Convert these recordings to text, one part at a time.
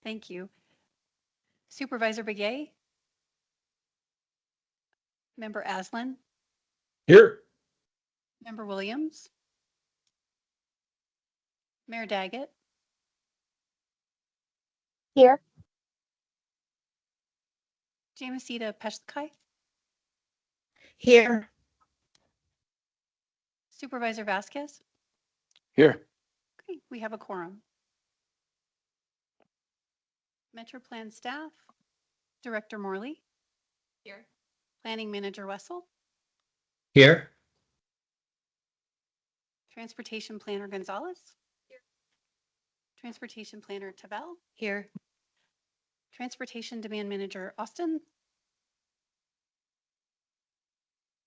Thank you. Supervisor Begay, Member Aslan, Here. Member Williams, Mayor Daggett, Here. Jamasita Peshkai, Here. Supervisor Vasquez. Here. Okay, we have a quorum. MetroPlan staff, Director Morley. Here. Planning Manager Wessel, Here. Transportation Planner Gonzalez. Here. Transportation Planner Tavel. Here. Transportation Demand Manager Austin.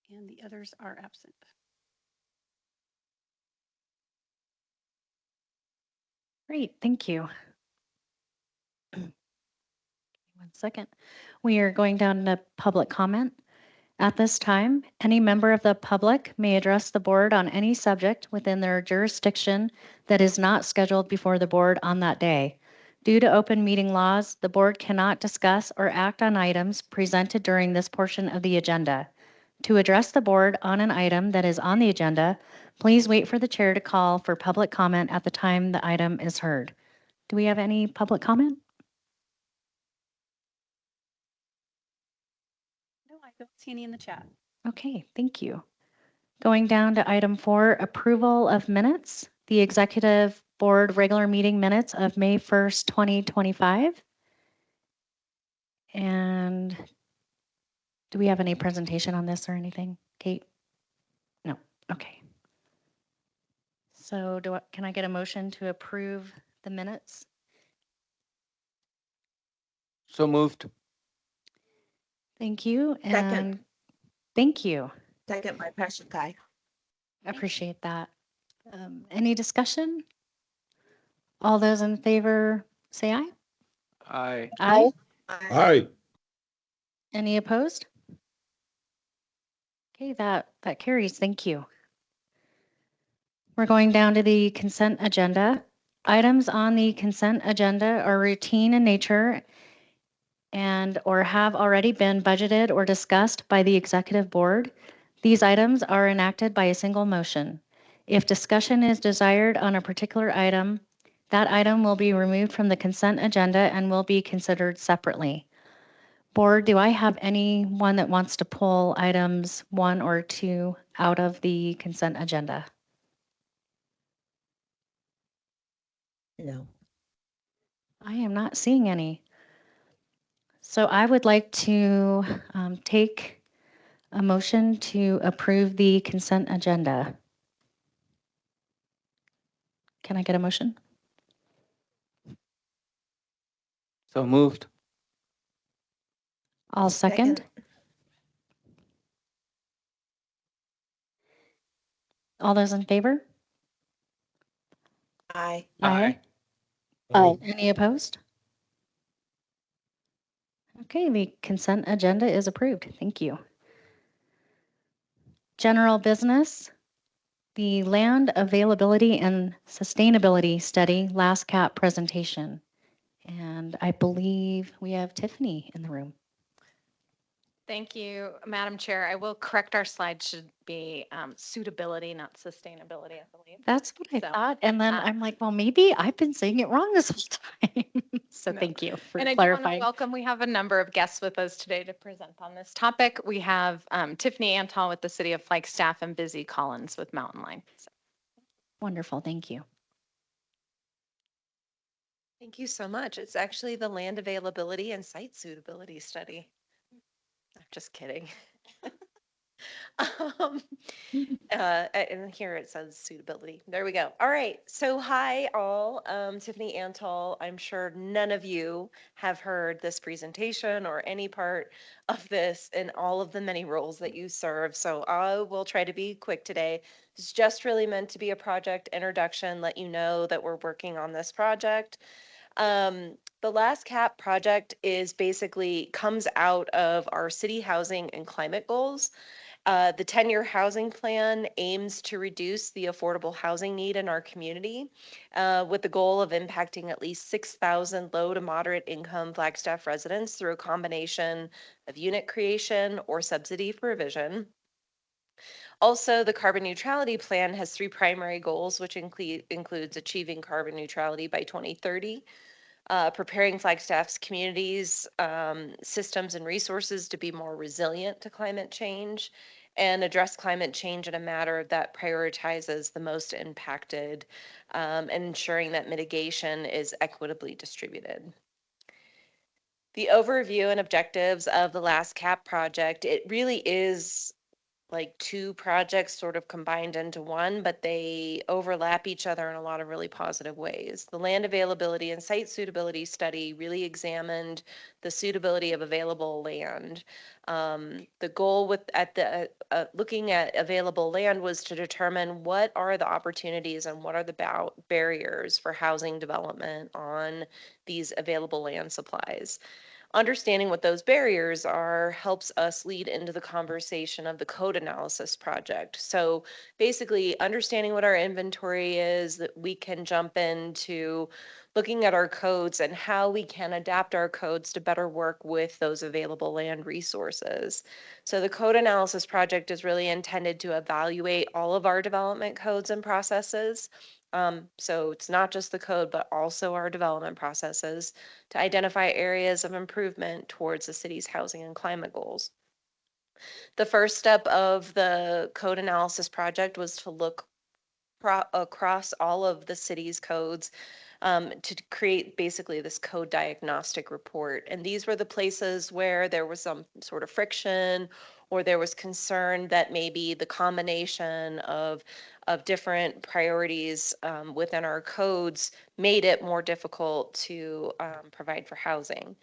And the others are absent. Great, thank you. 1 second. We are going down to public comment. At this time, any member of the public may address the board on any subject within their jurisdiction that is not scheduled before the board on that day. Due to open meeting laws, the board cannot discuss or act on items presented during this portion of the agenda. To address the board on an item that is on the agenda, please wait for the chair to call for public comment at the time the item is heard. Do we have any public comment? No, I don't see any in the chat. Okay, thank you. Going down to item 4, approval of minutes, the executive board regular meeting minutes of May 1st, 2025. And do we have any presentation on this or anything, Kate? No, okay. So can I get a motion to approve the minutes? So moved. Thank you. Second. And thank you. Second by Peshkai. Appreciate that. Any discussion? All those in favor say aye. Aye. Aye. Aye. Any opposed? Okay, that carries. Thank you. We're going down to the consent agenda. Items on the consent agenda are routine in nature and or have already been budgeted or discussed by the executive board. These items are enacted by a single motion. If discussion is desired on a particular item, that item will be removed from the consent agenda and will be considered separately. Board, do I have anyone that wants to pull items 1 or 2 out of the consent agenda? No. I am not seeing any. So I would like to take a motion to approve the consent agenda. Can I get a motion? So moved. I'll second. All those in favor? Aye. Aye. Any opposed? Okay, the consent agenda is approved. Thank you. General business, the land availability and sustainability study last cap presentation. And I believe we have Tiffany in the room. Thank you, Madam Chair. I will correct our slide should be suitability, not sustainability, I believe. That's what I So, thought. And then I'm like, well, maybe I've been saying it wrong this whole time. So No. thank you for And I do want to clarifying. welcome, we have a number of guests with us today to present on this topic. We have Tiffany Antal with the City of Flagstaff and Busy Collins with Mountain Line. So. Wonderful, thank you. Thank you so much. It's actually the land availability and site suitability study. I'm just kidding. And here it says suitability. There we go. All right. So hi all, Tiffany Antal. I'm sure none of you have heard this presentation or any part of this in all of the many roles that you serve. So I will try to be quick today. It's just really meant to be a project introduction, let you know that we're working on this project. The last cap project is basically comes out of our city housing and climate goals. The 10-year housing plan aims to reduce the affordable housing need in our community with the goal of impacting at least 6,000 low to moderate income Flagstaff residents through a combination of unit creation or subsidy provision. Also, the carbon neutrality plan has three primary goals, which includes achieving carbon neutrality by 2030, preparing Flagstaff's communities, systems, and resources to be more resilient to climate change, and address climate change in a manner that prioritizes the most impacted, and ensuring that mitigation is equitably distributed. The overview and objectives of the last CAP project, it really is like two projects sort of combined into one, but they overlap each other in a lot of really positive ways. The land availability and site suitability study really examined the suitability of available land. The goal with looking at available land was to determine what are the opportunities and what are the barriers for housing development on these available land supplies. Understanding what those barriers are helps us lead into the conversation of the code analysis project. So basically, understanding what our inventory is, that we can jump into looking at our codes and how we can adapt our codes to better work with those available land resources. So the code analysis project is really intended to evaluate all of our development codes and processes. So it's not just the code, but also our development processes to identify areas of improvement towards the city's housing and climate goals. The first step of the code analysis project was to look across all of the city's codes to create basically this code diagnostic report. And these were the places where there was some sort of friction or there was concern that maybe the combination of different priorities within our codes made it more difficult to provide for housing.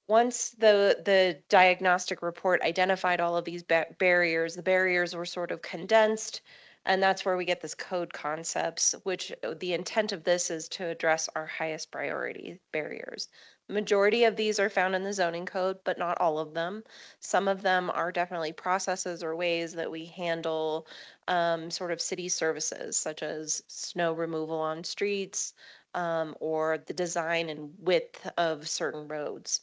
Once the diagnostic report identified all of these barriers, the barriers were sort of condensed, and that's where we get this code concepts, which the intent of this is to address our highest priority barriers. The majority of these are found in the zoning code, but not all of them. Some of them are definitely processes or ways that we handle sort of city services, such as snow removal on streets or the design and width of certain roads.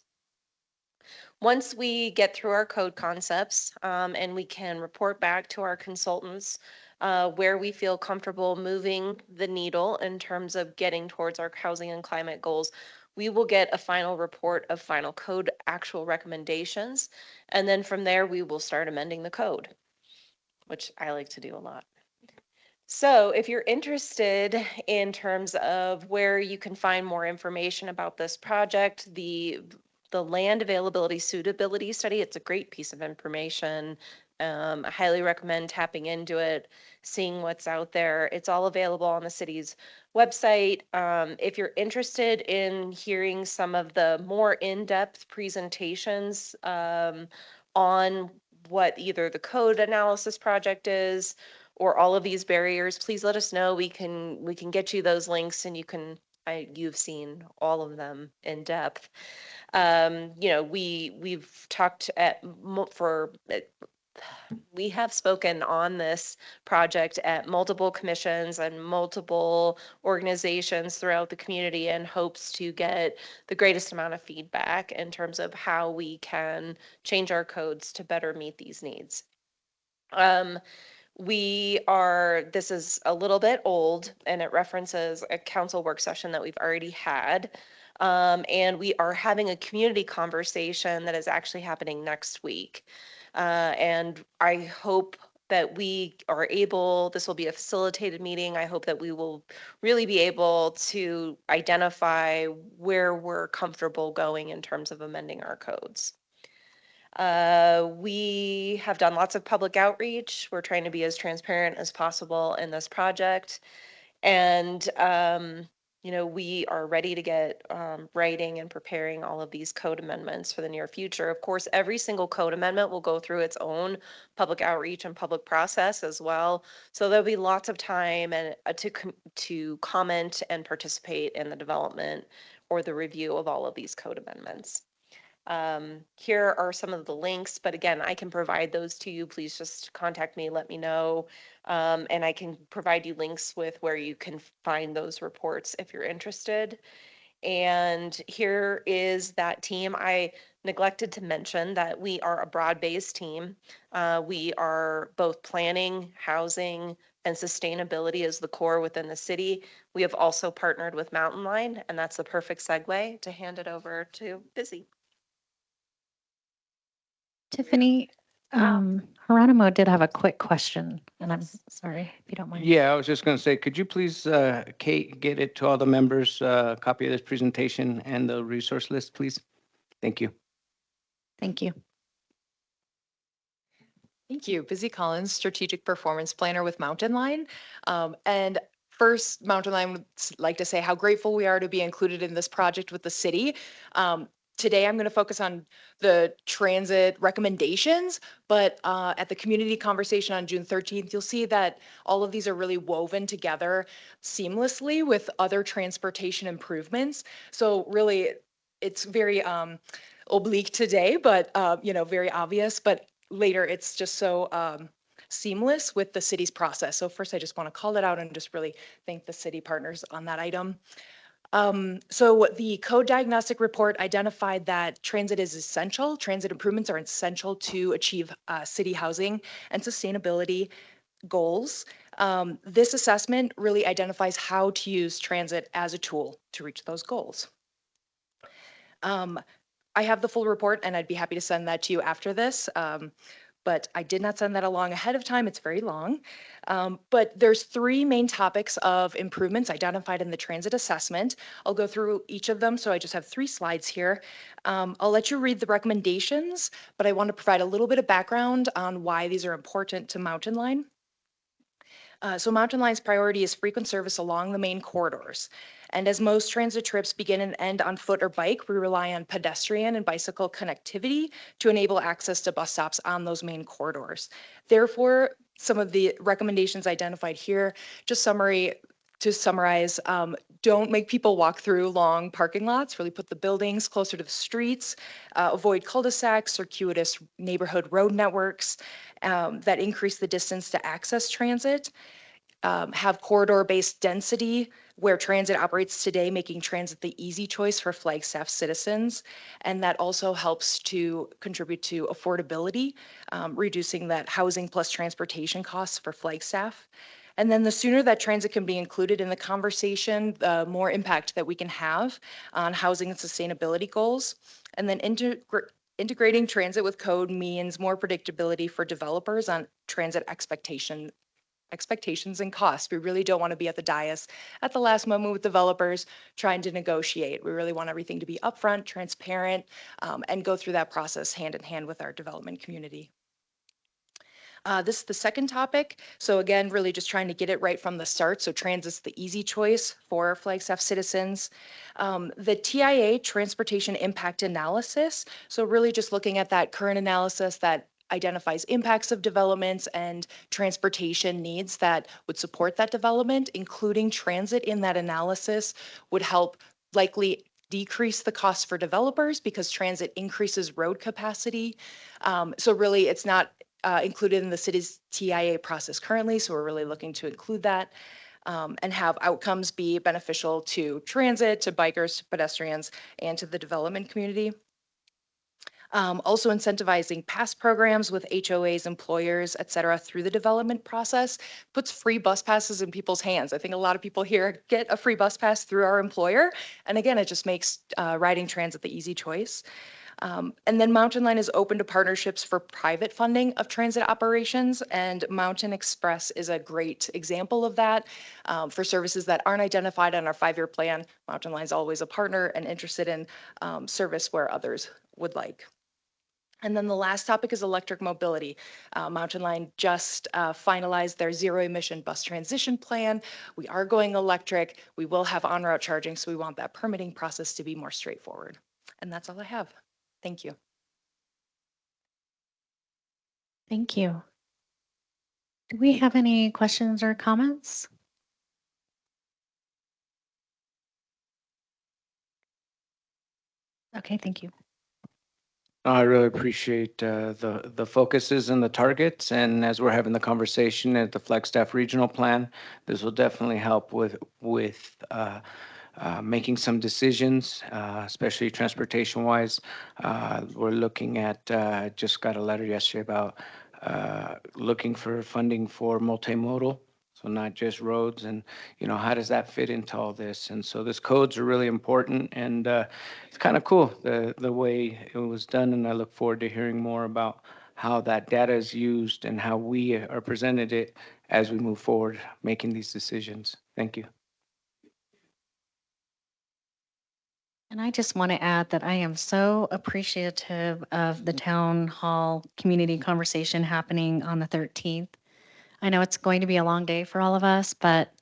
Once we get through our code concepts and we can report back to our consultants where we feel comfortable moving the needle in terms of getting towards our housing and climate goals, we will get a final report of final code actual recommendations. And then from there, we will start amending the code, which I like to do a lot. So if you're interested in terms of where you can find more information about this project, the land availability suitability study, it's a great piece of information. I highly recommend tapping into it, seeing what's out there. It's all available on the city's website. If you're interested in hearing some of the more in-depth presentations on what either the code analysis project is or all of these barriers, please let us know. We can get you those links and you've seen all of them in depth. We've talked we have spoken on this project at multiple commissions and multiple organizations throughout the community in hopes to get the greatest amount of feedback in terms of how we can change our codes to better meet these needs. This is a little bit old and it references a council work session that we've already had. And we are having a community conversation that is actually happening next week. And I hope that this will be a facilitated meeting. I hope that we will really be able to identify where we're comfortable going in terms of amending our codes. We have done lots of public outreach. We're trying to be as transparent as possible in this project. And, we are ready to get writing and preparing all of these code amendments for the near future. Of course, every single code amendment will go through its own public outreach and public process as well. So there'll be lots of time and to comment and participate in the development or the review of all of these code amendments. Here are some of the links, but again, I can provide those to you. Please just contact me, let me know. And I can provide you links with where you can find those reports if you're interested. And here is that team. I neglected to mention that we are a broad-based team. We are both planning, housing, and sustainability as the core within the city. We have also partnered with Mountain Line, and that's the perfect segue to hand it over to Busy. Tiffany, Geronimo did have a quick question, and I'm sorry if you don't mind. Yeah, I was just going to say, could you please, Kate, get it to all the members, a copy of this presentation and the resource list, please? Thank you. Thank you. Thank you. Busy Collins, Strategic Performance Planner with Mountain Line. And first, Mountain Line would like to say how grateful we are to be included in this project with the city. Today, I'm going to focus on the transit recommendations, but at the community conversation on June 13th, you'll see that all of these are really woven together seamlessly with other transportation improvements. So really, it's very oblique today, but very obvious. But later, it's just so seamless with the city's process. So first, I just want to call it out and just really thank the city partners on that item. So the code diagnostic report identified that transit is essential. Transit improvements are essential to achieve city housing and sustainability goals. This assessment really identifies how to use transit as a tool to reach those goals. I have the full report and I'd be happy to send that to you after this. But I did not send that along ahead of time. It's very long. But there's three main topics of improvements identified in the transit assessment. I'll go through each of them. So I just have 3 slides here. I'll let you read the recommendations, but I want to provide a little bit of background on why these are important to Mountain Line. So Mountain Line's priority is frequent service along the main corridors. And as most transit trips begin and end on foot or bike, we rely on pedestrian and bicycle connectivity to enable access to bus stops on those main corridors. Therefore, some of the recommendations identified here, to summarize, don't make people walk through long parking lots, really put the buildings closer to the streets, avoid cul-de-sacs, circuitous neighborhood road networks that increase the distance to access transit. Have corridor-based density where transit operates today, making transit the easy choice for Flagstaff citizens. And that also helps to contribute to affordability, reducing that housing plus transportation costs for Flagstaff. And then the sooner that transit can be included in the conversation, the more impact that we can have on housing and sustainability goals. And then integrating transit with code means more predictability for developers on transit expectations and costs. We really don't want to be at the dais at the last moment with developers trying to negotiate. We really want everything to be upfront, transparent, and go through that process hand in hand with our development community. This is the second topic. So again, really just trying to get it right from the start. So transit's the easy choice for Flagstaff citizens. The TIA, Transportation Impact Analysis. So really just looking at that current analysis that identifies impacts of developments and transportation needs that would support that development, including transit in that analysis would help likely decrease the cost for developers because transit increases road capacity. So really it's not included in the city's TIA process currently, so we're really looking to include that and have outcomes be beneficial to transit, to bikers, to pedestrians, and to the development community. Also incentivizing past programs with HOAs, employers, et cetera, through the development process puts free bus passes in people's hands. I think a lot of people here get a free bus pass through our employer. And again, it just makes riding transit the easy choice. And then Mountain Line is open to partnerships for private funding of transit operations, and Mountain Express is a great example of that. For services that aren't identified on our 5-year plan, Mountain Line is always a partner and interested in service where others would like. And then the last topic is electric mobility. Mountain Line just finalized their zero emission bus transition plan. We are going electric. We will have on-route charging, so we want that permitting process to be more straightforward. And that's all I have. Thank you. Thank you. Do we have any questions or comments? Okay, thank you. I really appreciate the focuses and the targets. And as we're having the conversation at the Flagstaff Regional Plan, this will definitely help with making some decisions, especially transportation-wise. We're looking at, just got a letter yesterday about looking for funding for multimodal, so not just roads. And, how does that fit into all this? And so this codes are really important, and it's kind of cool, the way it was done, and I look forward to hearing more about how that data is used and how we are presented it as we move forward, making these decisions. Thank you. And I just want to add that I am so appreciative of the town hall community conversation happening on the 13th. I know it's going to be a long day for all of us, but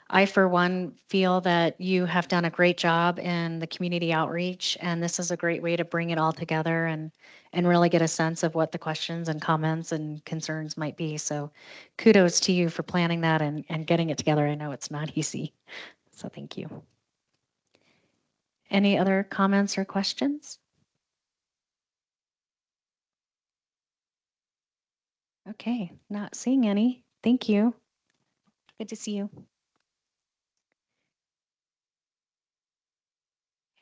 I, for one, feel that you have done a great job in the community outreach, and this is a great way to bring it all together and really get a sense of what the questions and comments and concerns might be. So kudos to you for planning that and getting it together. I know it's not easy, so thank you. Any other comments or questions? Okay, not seeing any. Thank you. Good to see you.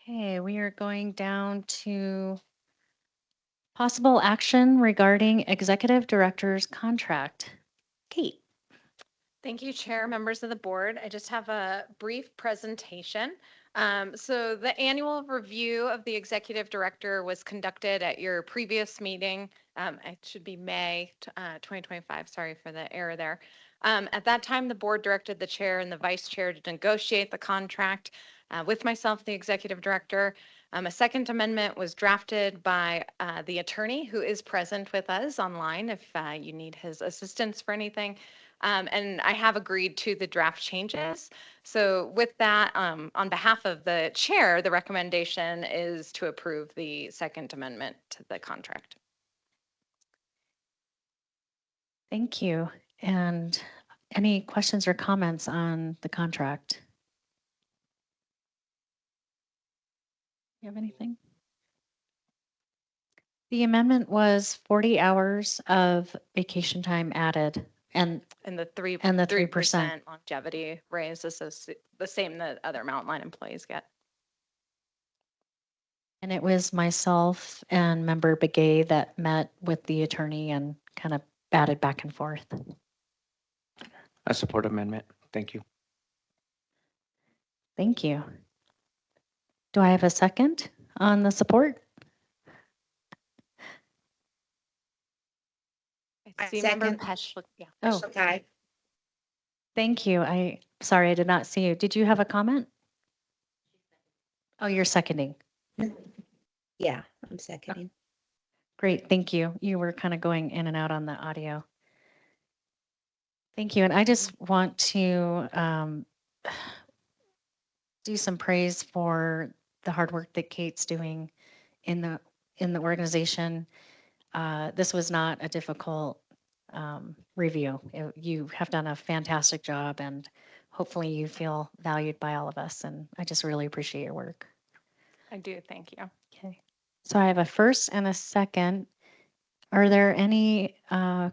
Okay, we are going down to possible action regarding executive director's contract. Kate. Thank you, Chair, members of the board. I just have a brief presentation. So the annual review of the executive director was conducted at your previous meeting. It should be May 2025. Sorry for the error there. At that time, the board directed the chair and the vice chair to negotiate the contract with myself, the executive director. A second amendment was drafted by the attorney who is present with us online if you need his assistance for anything. And I have agreed to the draft changes. So with that, on behalf of the chair, the recommendation is to approve the second amendment to the contract. Thank you. And any questions or comments on the contract? You have anything? The amendment was 40 hours of vacation time added and And the 3% And the 3%. longevity raise is the same that other Mountain Line employees get. and it was myself and member Begay that met with the attorney and kind of batted back and forth. I support amendment. Thank you. Thank you. Do I have a second on the support? I I see member second. Pesh, yeah. Oh, Aye. thank you. Sorry, I did not see you. Did you have a comment? Oh, you're seconding. Yeah, I'm seconding. Great, thank you. You were kind of going in and out on the audio. Thank you. And I just want to do some praise for the hard work that Kate's doing in the organization. This was not a difficult review. You have done a fantastic job, and hopefully you feel valued by all of us. And I just really appreciate your work. I do, thank you. Okay. So I have a first and a second. Are there any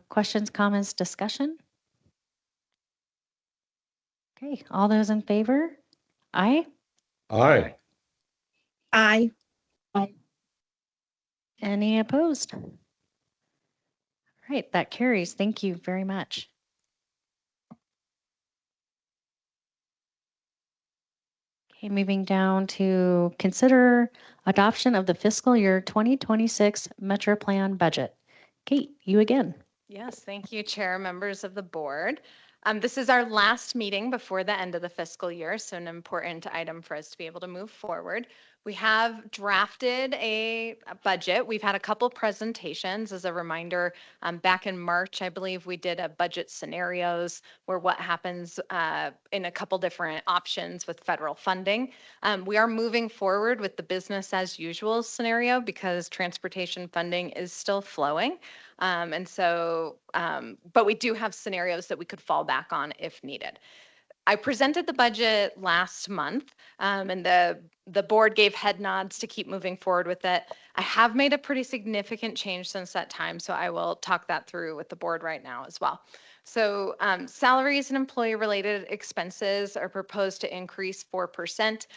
questions, comments, discussion? Okay, all those in favor? Aye. Aye. Aye. Any opposed? All right, that carries. Thank you very much. Okay, moving down to consider adoption of the fiscal year 2026 MetroPlan budget. Kate, you again. Yes, thank you, Chair, members of the board. This is our last meeting before the end of the fiscal year, so an important item for us to be able to move forward. We have drafted a budget. We've had a couple presentations. As a reminder, back in March, I believe we did a budget scenarios where what happens in a couple different options with federal funding. We are moving forward with the business as usual scenario because transportation funding is still flowing. But we do have scenarios that we could fall back on if needed. I presented the budget last month, and the board gave head nods to keep moving forward with it. I have made a pretty significant change since that time, so I will talk that through with the board right now as well. So salaries and employee-related expenses are proposed to increase 4%.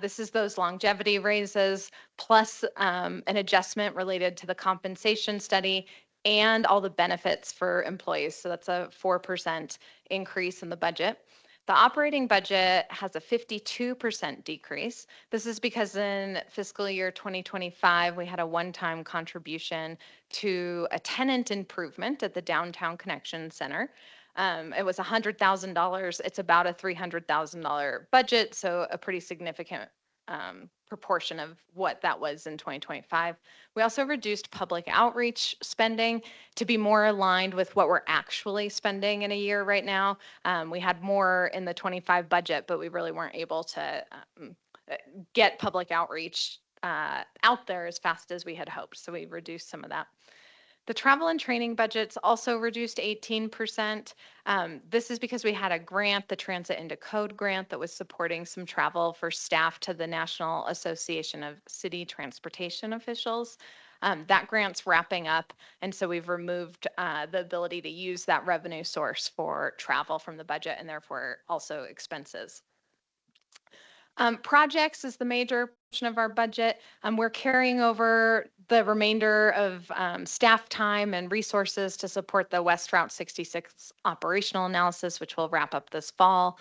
This is those longevity raises plus an adjustment related to the compensation study and all the benefits for employees. So that's a 4% increase in the budget. The operating budget has a 52% decrease. This is because in fiscal year 2025, we had a one-time contribution to a tenant improvement at the Downtown Connection Center. It was $100,000. It's about a $300,000 budget, so a pretty significant proportion of what that was in 2025. We also reduced public outreach spending to be more aligned with what we're actually spending in a year right now. We had more in the 25 budget, but we really weren't able to get public outreach out there as fast as we had hoped. So we reduced some of that. The travel and training budgets also reduced 18%. This is because we had a grant, the Transit into Code grant, that was supporting some travel for staff to the National Association of City Transportation Officials. That grant's wrapping up, and so we've removed the ability to use that revenue source for travel from the budget and therefore also expenses. Projects is the major portion of our budget. We're carrying over the remainder of staff time and resources to support the West Route 66 operational analysis, which will wrap up this fall.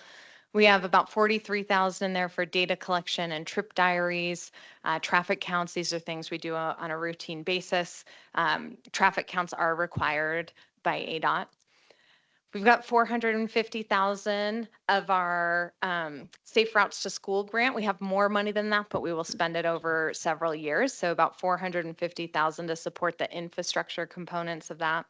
We have about 43,000 in there for data collection and trip diaries, traffic counts. These are things we do on a routine basis. Traffic counts are required by ADOT. We've got 450,000 of our Safe Routes to School grant. We have more money than that, but we will spend it over several years. So about 450,000 to support the infrastructure components of that.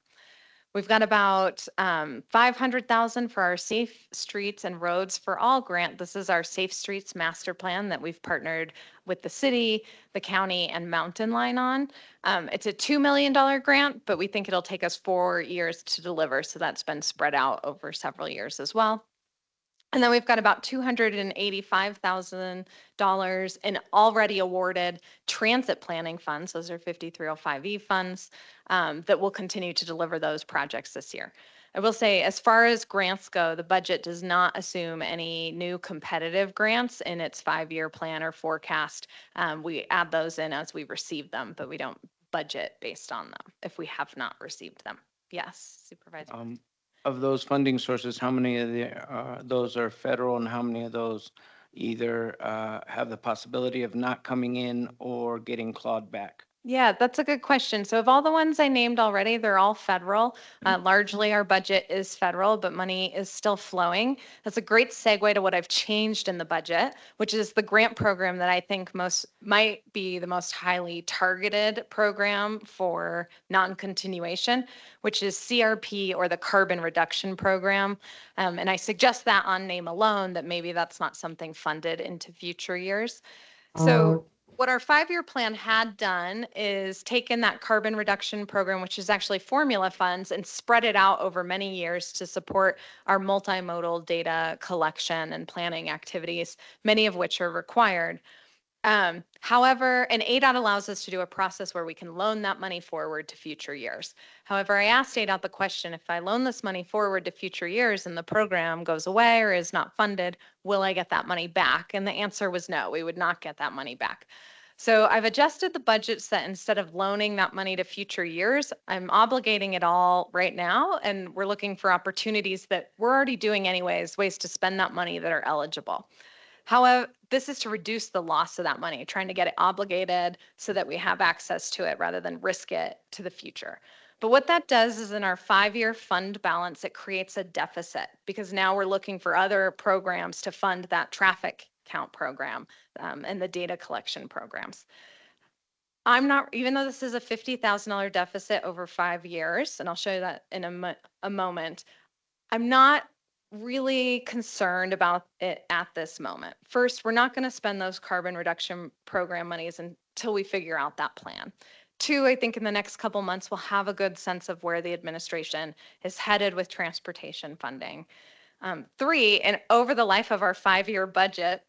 We've got about 500,000 for our Safe Streets and Roads for All grant. This is our Safe Streets Master Plan that we've partnered with the city, the county, and Mountain Line on. It's a $2 million grant, but we think it'll take us 4 years to deliver. So that's been spread out over several years as well. And then we've got about $285,000 in already awarded transit planning funds. Those are 5305E funds that will continue to deliver those projects this year. I will say, as far as grants go, the budget does not assume any new competitive grants in its 5-year plan or forecast. We add those in as we receive them, but we don't budget based on them if we have not received them. Yes, Supervisor. Of those funding sources, how many of those are federal and how many of those either have the possibility of not coming in or getting clawed back? Yeah, that's a good question. So of all the ones I named already, they're all federal. Largely our budget is federal, but money is still flowing. That's a great segue to what I've changed in the budget, which is the grant program that I think might be the most highly targeted program for non-continuation, which is CRP, or the Carbon Reduction Program. And I suggest that on name alone, that maybe that's not something funded into future years. So what our 5-year plan had done is taken that carbon reduction program, which is actually formula funds, and spread it out over many years to support our multimodal data collection and planning activities, many of which are required. However, and ADOT allows us to do a process where we can loan that money forward to future years. However, I asked ADOT the question, if I loan this money forward to future years and the program goes away or is not funded, will I get that money back? And the answer was no, we would not get that money back. So I've adjusted the budget so that instead of loaning that money to future years, I'm obligating it all right now. And we're looking for opportunities that we're already doing anyways, ways to spend that money that are eligible. However, this is to reduce the loss of that money, trying to get it obligated so that we have access to it rather than risk it to the future. But what that does is in our 5-year fund balance, it creates a deficit because now we're looking for other programs to fund that traffic count program and the data collection programs. I'm not, even though this is a $50,000 deficit over 5 years, and I'll show you that in a moment, I'm not really concerned about it at this moment. First, we're not going to spend those carbon reduction program monies until we figure out that plan. 2, I think in the next couple months, we'll have a good sense of where the administration is headed with transportation funding. Three, and over the life of our 5-year budget,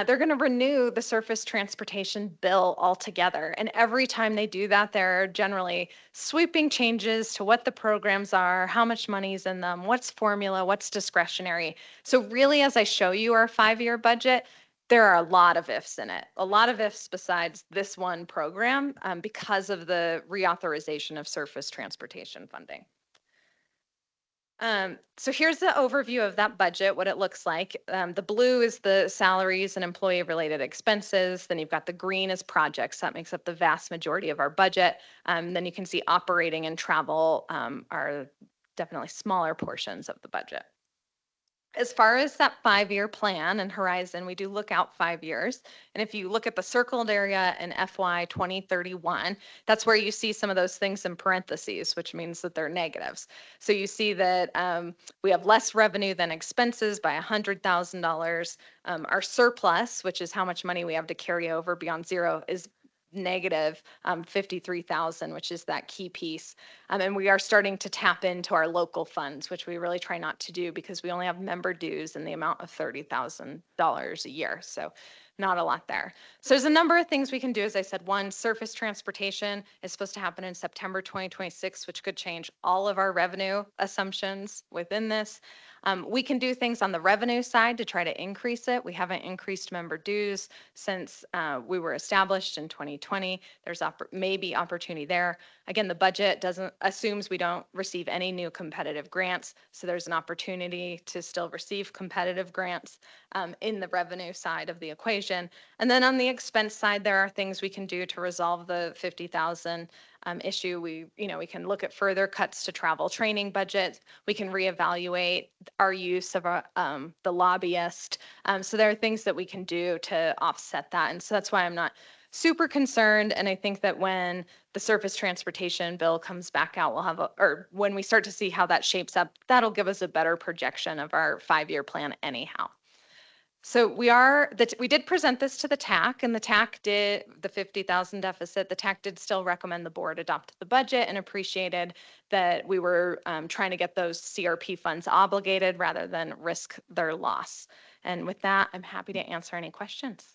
they're going to renew the surface transportation bill altogether. And every time they do that, there are generally sweeping changes to what the programs are, how much money's in them, what's formula, what's discretionary. So really, as I show you our 5-year budget, there are a lot of ifs in it, a lot of ifs besides this one program because of the reauthorization of surface transportation funding. So here's the overview of that budget, what it looks like. The blue is the salaries and employee related expenses. Then you've got the green is projects. That makes up the vast majority of our budget. Then you can see operating and travel are definitely smaller portions of the budget. As far as that 5-year plan and horizon, we do look out 5 years. And if you look at the circled area in FY 2031, that's where you see some of those things in parentheses, which means that they're negatives. So you see that we have less revenue than expenses by $100,000. Our surplus, which is how much money we have to carry over beyond zero, is negative 53,000, which is that key piece. And we are starting to tap into our local funds, which we really try not to do because we only have member dues in the amount of $30,000 a year. So not a lot there. So there's a number of things we can do. As I said, one, surface transportation is supposed to happen in September 2026, which could change all of our revenue assumptions within this. We can do things on the revenue side to try to increase it. We haven't increased member dues since we were established in 2020. There's maybe opportunity there. Again, the budget assumes we don't receive any new competitive grants, so there's an opportunity to still receive competitive grants in the revenue side of the equation. And then on the expense side, there are things we can do to resolve the 50,000 issue. We can look at further cuts to travel training budget. We can reevaluate our use of the lobbyist. So there are things that we can do to offset that. And so that's why I'm not super concerned. And I think that when the surface transportation bill comes back out, we'll have or when we start to see how that shapes up, that'll give us a better projection of our 5-year plan anyhow. So we did present this to the TAC, and the TAC did the 50,000 deficit. The TAC did still recommend the board adopt the budget and appreciated that we were trying to get those CRP funds obligated rather than risk their loss. And with that, I'm happy to answer any questions.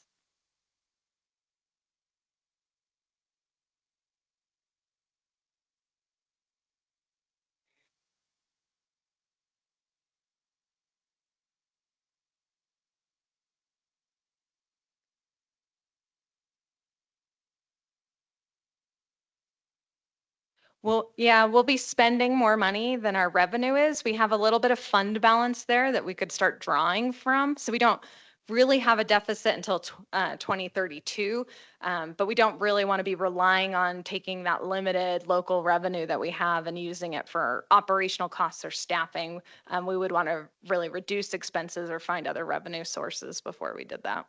Well, yeah, we'll be spending more money than our revenue is. We have a little bit of fund balance there that we could start drawing from. So we don't really have a deficit until 2032, but we don't really want to be relying on taking that limited local revenue that we have and using it for operational costs or staffing. We would want to really reduce expenses or find other revenue sources before we did that.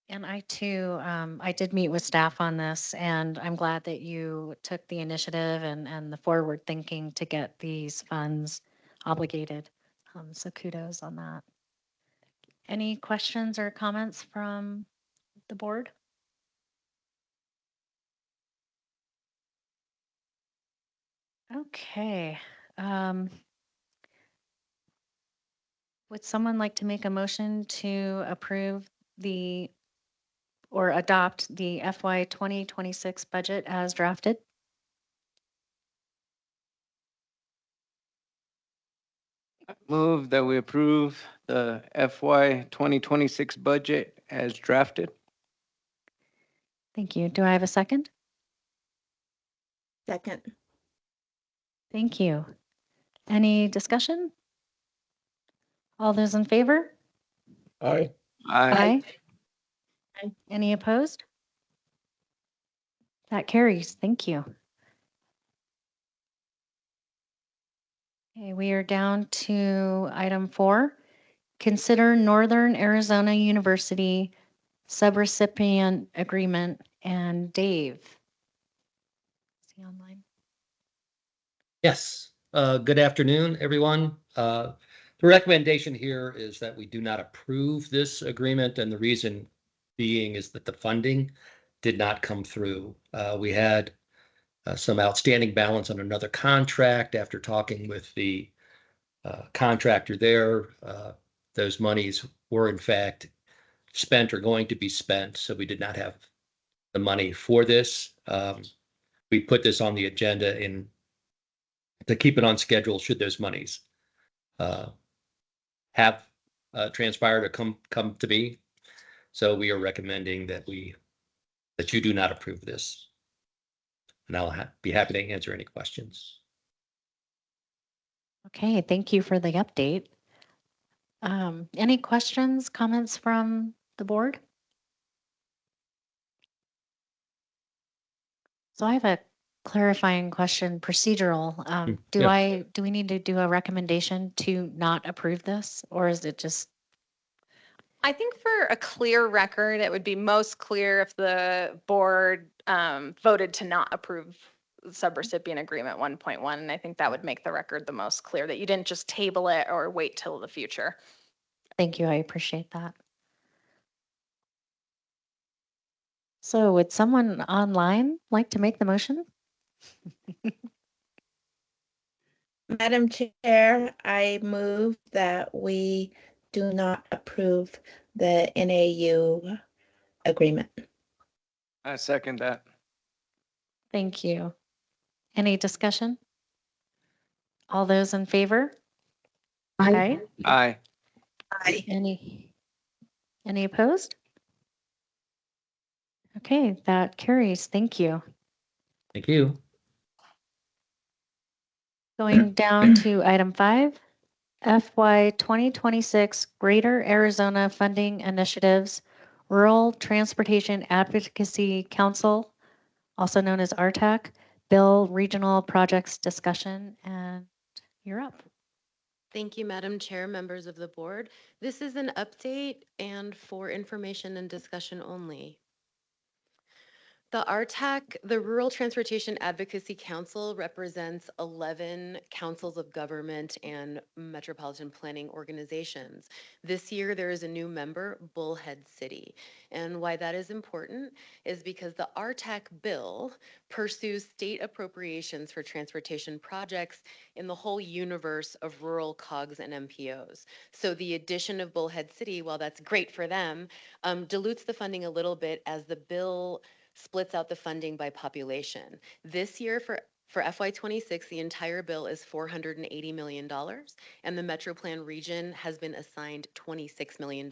And I too, I did meet with staff on this, and I'm glad that you took the initiative and the forward thinking to get these funds obligated. So kudos on that. Any questions or comments from the board? Okay. Would someone like to make a motion to approve or adopt the FY 2026 budget as drafted? Move that we approve the FY 2026 budget as drafted. Thank you. Do I have a second? Second. Thank you. Any discussion? All those in favor? Aye. Aye. Aye. Any opposed? That carries. Thank you. Okay, we are down to item 4. Consider Northern Arizona University subrecipient agreement. And Dave. Is he online? Yes. Good afternoon, everyone. The recommendation here is that we do not approve this agreement, and the reason being is that the funding did not come through. We had some outstanding balance on another contract after talking with the contractor there. Those monies were in fact spent or going to be spent, so we did not have the money for this. We put this on the agenda to keep it on schedule should those monies have transpired or come to be. So we are recommending that you do not approve this. And I'll be happy to answer any questions. Okay, thank you for the update. Any questions, comments from the board? So I have a clarifying question, procedural. Yeah. Do we need to do a recommendation to not approve this, or is it just, I think for a clear record, it would be most clear if the board voted to not approve subrecipient agreement 1.1. And I think that would make the record the most clear, that you didn't just table it or wait till the future. thank you, I appreciate that. So would someone online like to make the motion? Madam Chair, I move that we do not approve the NAU agreement. I second that. Thank you. Any discussion? All those in favor? Aye. Aye. Aye. Any opposed? Okay, that carries. Thank you. Thank you. Going down to item 5, FY 2026 Greater Arizona Funding Initiatives, Rural Transportation Advocacy Council, also known as RTAC, Bill Regional Projects Discussion, and you're up. Thank you, Madam Chair, members of the board. This is an update and for information and discussion only. The RTAC, the Rural Transportation Advocacy Council, represents 11 councils of government and metropolitan planning organizations. This year, there is a new member, Bullhead City. And why that is important is because the RTAC bill pursues state appropriations for transportation projects in the whole universe of rural COGs and MPOs. So the addition of Bullhead City, while that's great for them, dilutes the funding a little bit as the bill splits out the funding by population. This year for FY26, the entire bill is $480 million, and the MetroPlan region has been assigned $26 million.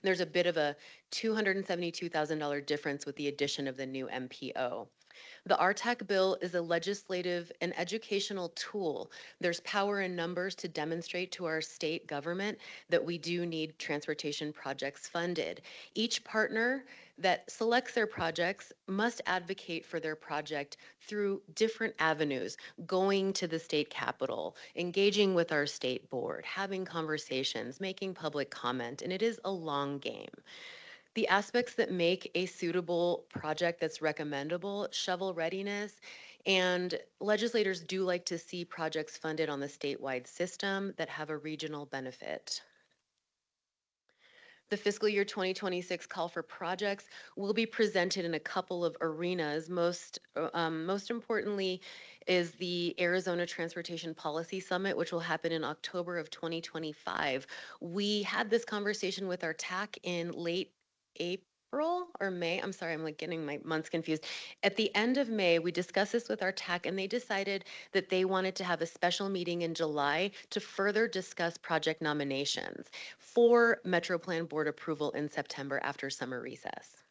There's a bit of a $272,000 difference with the addition of the new MPO. The RTAC bill is a legislative and educational tool. There's power in numbers to demonstrate to our state government that we do need transportation projects funded. Each partner that selects their projects must advocate for their project through different avenues, going to the state capitol, engaging with our state board, having conversations, making public comment, and it is a long game. The aspects that make a suitable project that's recommendable, shovel readiness, and legislators do like to see projects funded on the statewide system that have a regional benefit. The fiscal year 2026 call for projects will be presented in a couple of arenas. Most importantly is the Arizona Transportation Policy Summit, which will happen in October of 2025. We had this conversation with our TAC in late April or May. I'm sorry, I'm like getting my months confused. At the end of May, we discussed this with our TAC and they decided that they wanted to have a special meeting in July to further discuss project nominations for MetroPlan board approval in September after summer recess.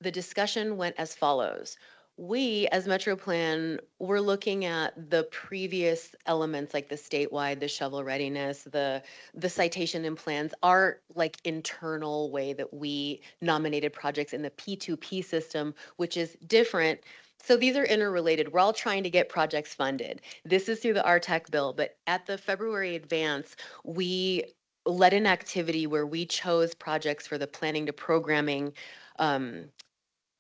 The discussion went as follows. We, as MetroPlan, were looking at the previous elements like the statewide, the shovel readiness, the citation and plans, our like internal way that we nominated projects in the P2P system, which is different. So these are interrelated. We're all trying to get projects funded. This is through the RTAC bill, but at the February advance, we led an activity where we chose projects for the planning to programming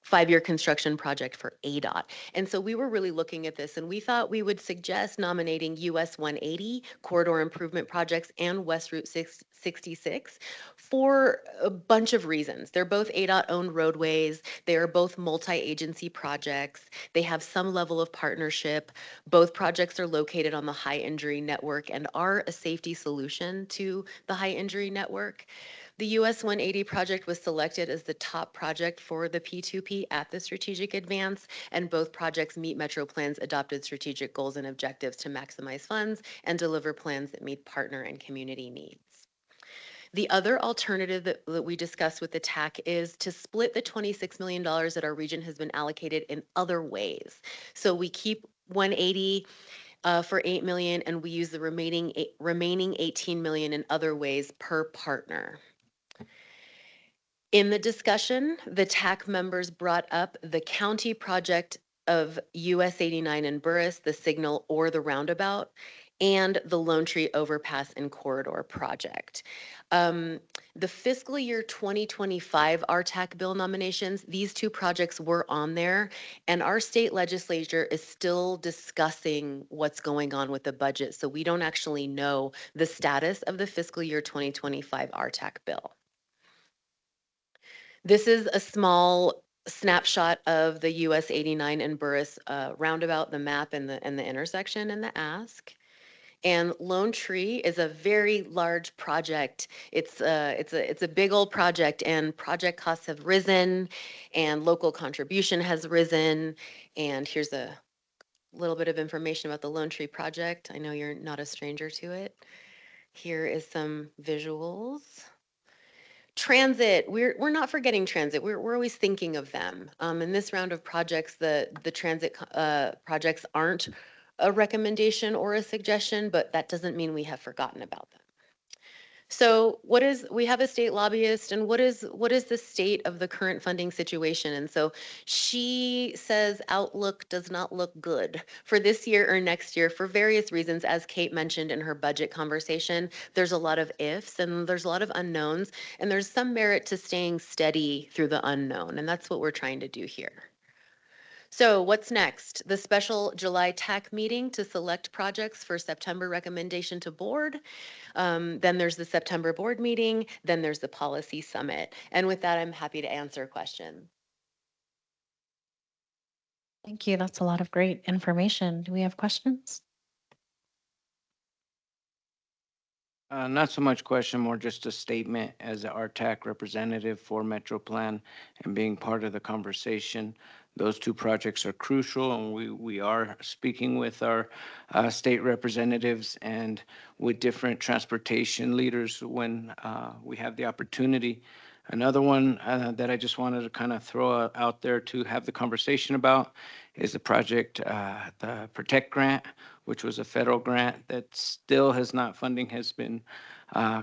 5-year construction project for ADOT. And so we were really looking at this and we thought we would suggest nominating US 180 corridor improvement projects and West Route 66 for a bunch of reasons. They're both ADOT owned roadways. They are both multi-agency projects. They have some level of partnership. Both projects are located on the high injury network and are a safety solution to the high injury network. The US 180 project was selected as the top project for the P2P at the strategic advance, and both projects meet MetroPlan's adopted strategic goals and objectives to maximize funds and deliver plans that meet partner and community needs. The other alternative that we discussed with the TAC is to split the $26 million that our region has been allocated in other ways. So we keep 180 for 8 million and we use the remaining 18 million in other ways per partner. In the discussion, the TAC members brought up the county project of US 89 and Burris, the signal or the roundabout, and the Lone Tree Overpass and Corridor project. The fiscal year 2025 RTAC bill nominations, these two projects were on there, and our state legislature is still discussing what's going on with the budget, so we don't actually know the status of the fiscal year 2025 RTAC bill. This is a small snapshot of the US 89 and Burris roundabout, the map and the intersection and the ask. And Lone Tree is a very large project. It's a big old project, and project costs have risen, and local contribution has risen. And here's a little bit of information about the Lone Tree project. I know you're not a stranger to it. Here is some visuals. Transit, we're not forgetting transit. We're always thinking of them. In this round of projects, the transit projects aren't a recommendation or a suggestion, but that doesn't mean we have forgotten about them. So we have a state lobbyist, and what is the state of the current funding situation? And so she says outlook does not look good for this year or next year for various reasons. As Kate mentioned in her budget conversation, there's a lot of ifs and there's a lot of unknowns, and there's some merit to staying steady through the unknown. And that's what we're trying to do here. So what's next? The special July TAC meeting to select projects for September recommendation to board. Then there's the September board meeting. Then there's the policy summit. And with that, I'm happy to answer questions. Thank you. That's a lot of great information. Do we have questions? Not so much question, more just a statement as the RTAC representative for MetroPlan and being part of the conversation. Those two projects are crucial, and we are speaking with our state representatives and with different transportation leaders when we have the opportunity. Another one that I just wanted to kind of throw out there to have the conversation about is the project, the Protect Grant, which was a federal grant that still has not, funding has been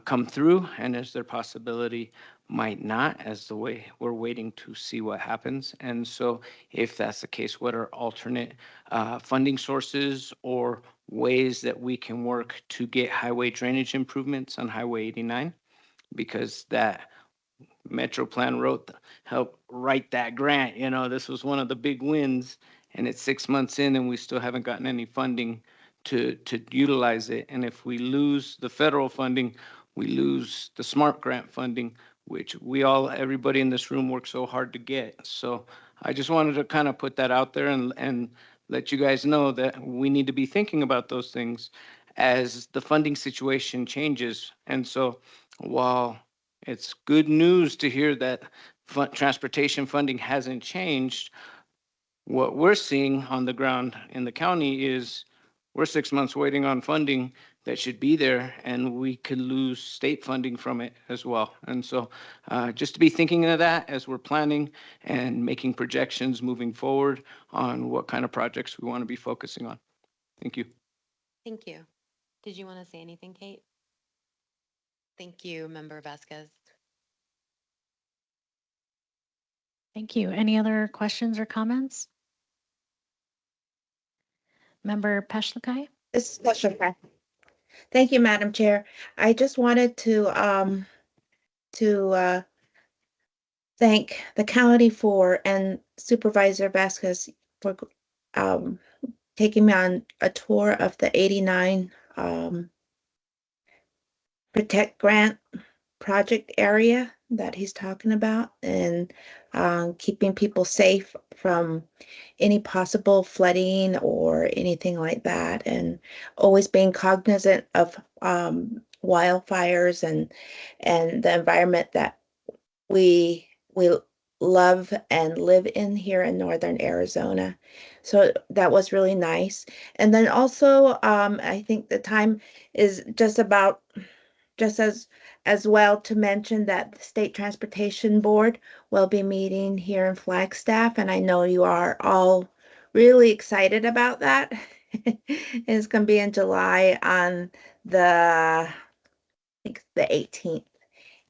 come through, and is there possibility might not, as the way we're waiting to see what happens. And so if that's the case, what are alternate funding sources or ways that we can work to get highway drainage improvements on Highway 89? Because that MetroPlan helped write that grant. You know, this was one of the big wins, and it's 6 months in, and we still haven't gotten any funding to utilize it. And if we lose the federal funding, we lose the SMART grant funding, which everybody in this room worked so hard to get. So I just wanted to kind of put that out there and let you guys know that we need to be thinking about those things as the funding situation changes. And so while it's good news to hear that transportation funding hasn't changed, what we're seeing on the ground in the county is we're 6 months waiting on funding that should be there, and we could lose state funding from it as well. And so just to be thinking of that as we're planning and making projections moving forward on what kind of projects we want to be focusing on. Thank you. Thank you. Did you want to say anything, Kate? Thank you, Member Vasquez. Thank you. Any other questions or comments? Member Peshlikai? This is Special Fact. Thank you, Madam Chair. I just wanted to thank the county for and Supervisor Vasquez for um, taking me on a tour of the 89 Protect Grant project area that he's talking about, and keeping people safe from any possible flooding or anything like that, and always being cognizant of wildfires and the environment that we love and live in here in northern Arizona. So that was really nice. And then also, I think the time is just as well to mention that the State Transportation Board will be meeting here in Flagstaff, and I know you are all really excited about that. It's going to be in July on I think the 18th.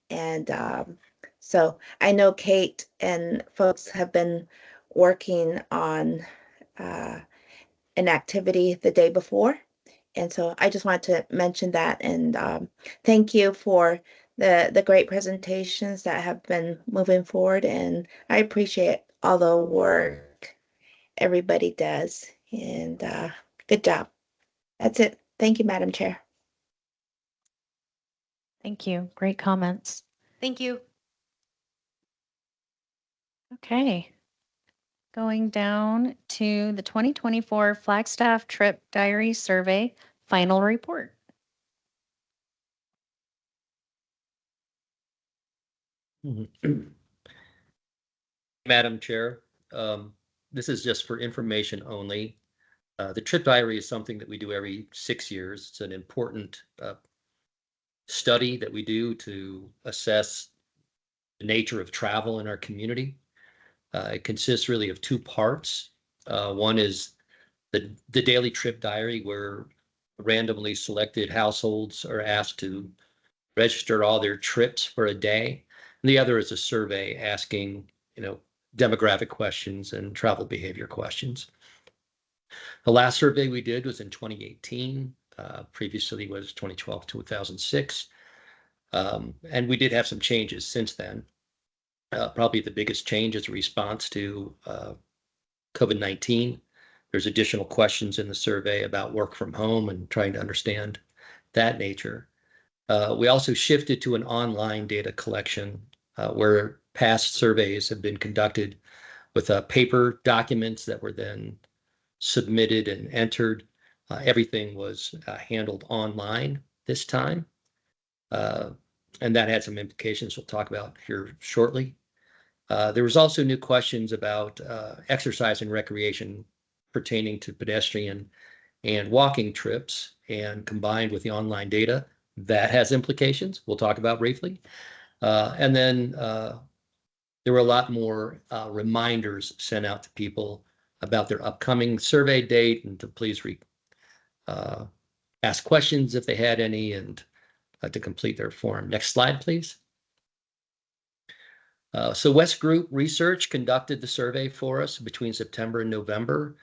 And so I know Kate and folks have been working on uh, an activity the day before. And so I just wanted to mention that, and thank you for the great presentations that have been moving forward. And I appreciate all the work everybody does. And good job. That's it. Thank you, Madam Chair. Thank you. Great comments. Thank you. Okay. Going down to the 2024 Flagstaff Trip Diary Survey final report. Madam Chair, this is just for information only. The trip diary is something that we do every 6 years. It's an important study that we do to assess the nature of travel in our community. It consists really of two parts. One is the daily trip diary, where randomly selected households are asked to register all their trips for a day. And the other is a survey asking, demographic questions and travel behavior questions. The last survey we did was in 2018. Previously was 2012, 2006. And we did have some changes since then. Probably the biggest change is a response to COVID-19. There's additional questions in the survey about work from home and trying to understand that nature. We also shifted to an online data collection where past surveys have been conducted with paper documents that were then submitted and entered. Everything was handled online this time. And that had some implications we'll talk about here shortly. There was also new questions about exercise and recreation pertaining to pedestrian and walking trips, and combined with the online data, that has implications we'll talk about briefly. And then there were a lot more reminders sent out to people about their upcoming survey date, and to please ask questions if they had any, and to complete their form. Next slide, please. So West Group Research conducted the survey for us between September and November.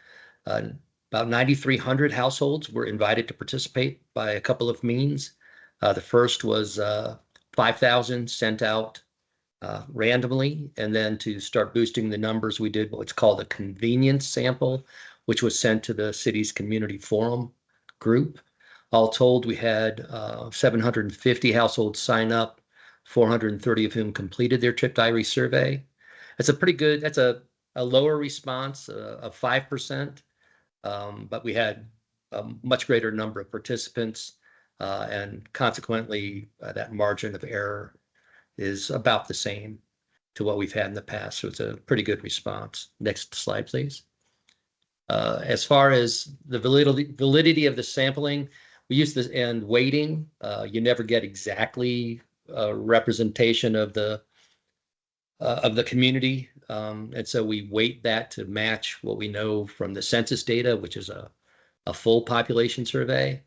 About 9,300 households were invited to participate by a couple of means. The first was 5,000 sent out randomly, and then to start boosting the numbers, we did what's called a convenience sample, which was sent to the city's community forum group. All told, we had 750 households sign up, 430 of whom completed their trip diary survey. That's a pretty good, that's a lower response of 5%, but we had a much greater number of participants, and consequently, that margin of error is about the same to what we've had in the past. So it's a pretty good response. Next slide, please. As far as the validity of the sampling, we use this and weighting. You never get exactly representation of the community. And so we weight that to match what we know from the census data, which is a full population survey.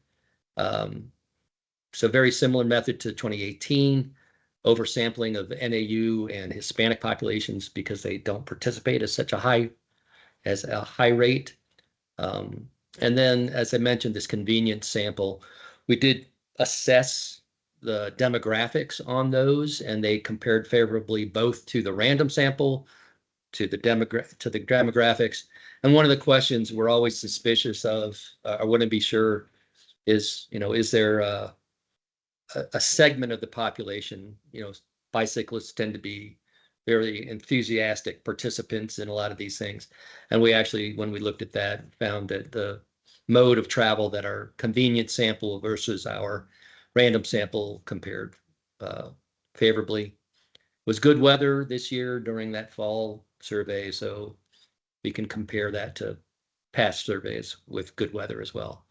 So very similar method to 2018, oversampling of NAU and Hispanic populations because they don't participate at such a high rate. And then, as I mentioned, this convenience sample, we did assess the demographics on those, and they compared favorably both to the random sample, to the demographics. And one of the questions we're always suspicious of, I wouldn't be sure, is, is there a segment of the population, bicyclists tend to be very enthusiastic participants in a lot of these things. And we actually, when we looked at that, found that the mode of travel that our convenient sample versus our random sample compared favorably. Was good weather this year during that fall survey, so we can compare that to past surveys with good weather as well.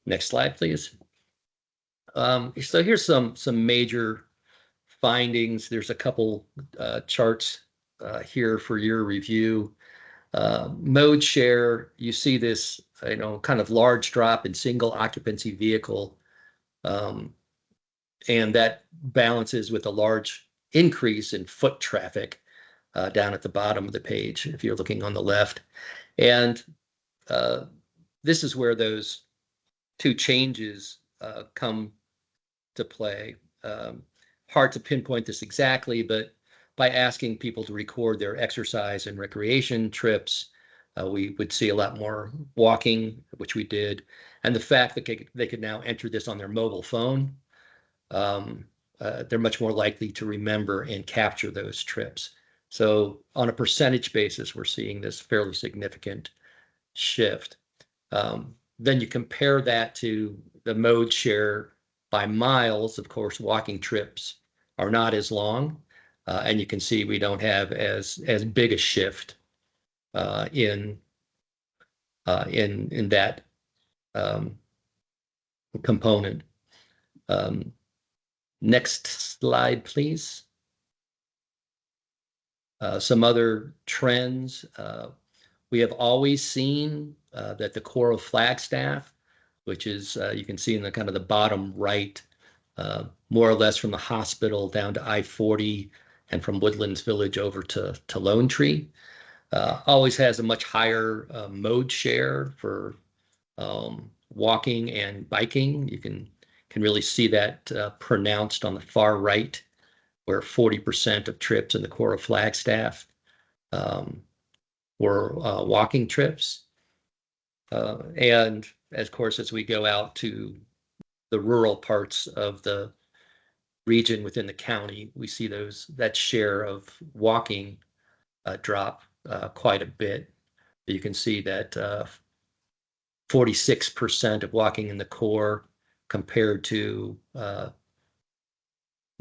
Next slide, please. So here's some major findings. There's a couple charts here for your review. Mode share, you see this, kind of large drop in single occupancy vehicle, and that balances with a large increase in foot traffic down at the bottom of the page, if you're looking on the left. And this is where those two changes come to play. Hard to pinpoint this exactly, but by asking people to record their exercise and recreation trips, we would see a lot more walking, which we did. And the fact that they could now enter this on their mobile phone, they're much more likely to remember and capture those trips. So on a percentage basis, we're seeing this fairly significant shift. Then you compare that to the mode share by miles. Of course, walking trips are not as long, and you can see we don't have as big a shift in that component. Next slide, please. Some other trends. We have always seen that the Corps of Flagstaff, which is, you can see in the kind of the bottom right, more or less from the hospital down to I-40 and from Woodlands Village over to Lone Tree, always has a much higher mode share for walking and biking. You can really see that pronounced on the far right, where 40% of trips in the Corps of Flagstaff were walking trips. And of course, as we go out to the rural parts of the region within the county, we see that share of walking drop quite a bit. You can see that 46% of walking in the core compared to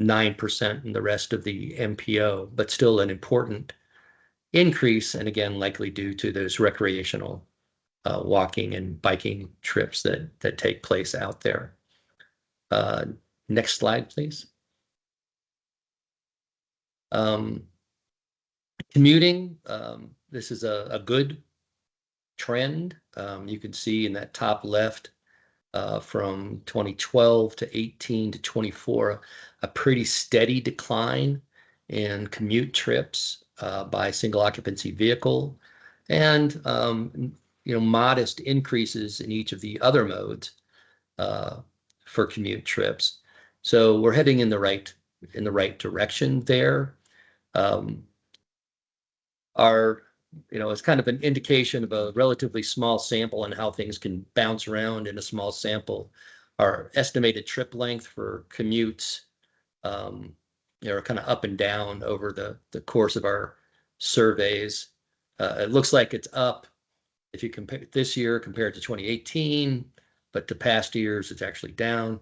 9% in the rest of the MPO, but still an important increase, and again, likely due to those recreational walking and biking trips that take place out there. Next slide, please. Commuting, this is a good trend. You can see in that top left from 2012 to 18 to 24, a pretty steady decline in commute trips by single occupancy vehicle, and modest increases in each of the other modes for commute trips. So we're heading in the right direction there. It's kind of an indication of a relatively small sample and how things can bounce around in a small sample. Our estimated trip length for commutes are kind of up and down over the course of our surveys. It looks like it's up if you compare this year compared to 2018, but to past years, it's actually down.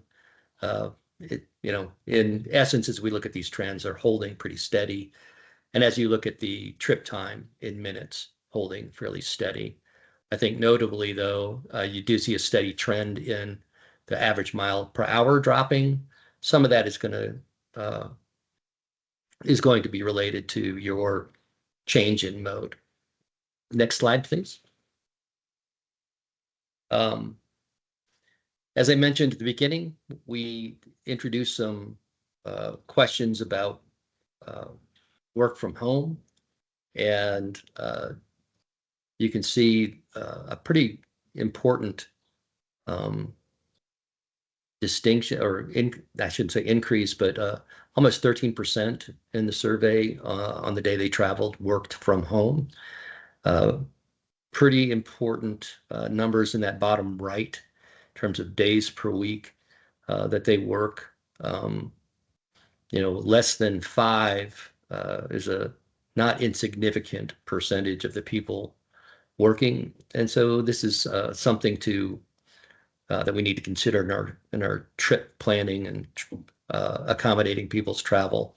In essence, as we look at these trends, they're holding pretty steady. And as you look at the trip time in minutes, holding fairly steady. I think notably, though, you do see a steady trend in the average mile per hour dropping. Some of that is going to be related to your change in mode. Next slide, please. As I mentioned at the beginning, we introduced some questions about work from home, and you can see a pretty important distinction, or I shouldn't say increase, but almost 13% in the survey on the day they traveled worked from home. Pretty important numbers in that bottom right in terms of days per week that they work. Less than 5 is a not insignificant percentage of the people working. And so this is something that we need to consider in our trip planning and accommodating people's travel.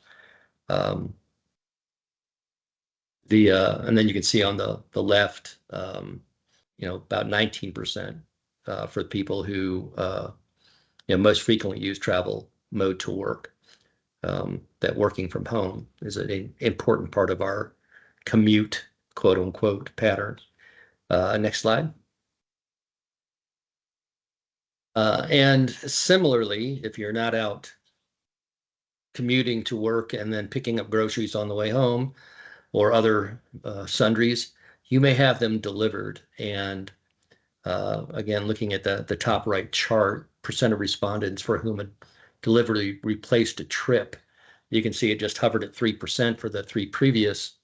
And then you can see on the left, about 19% for people who most frequently use travel mode to work. That working from home is an important part of our commute, quote unquote, pattern. Next slide. And similarly, if you're not out commuting to work and then picking up groceries on the way home or other sundries, you may have them delivered. And again, looking at the top right chart, percent of respondents for whom a delivery replaced a trip, you can see it just hovered at 3% for the 3 previous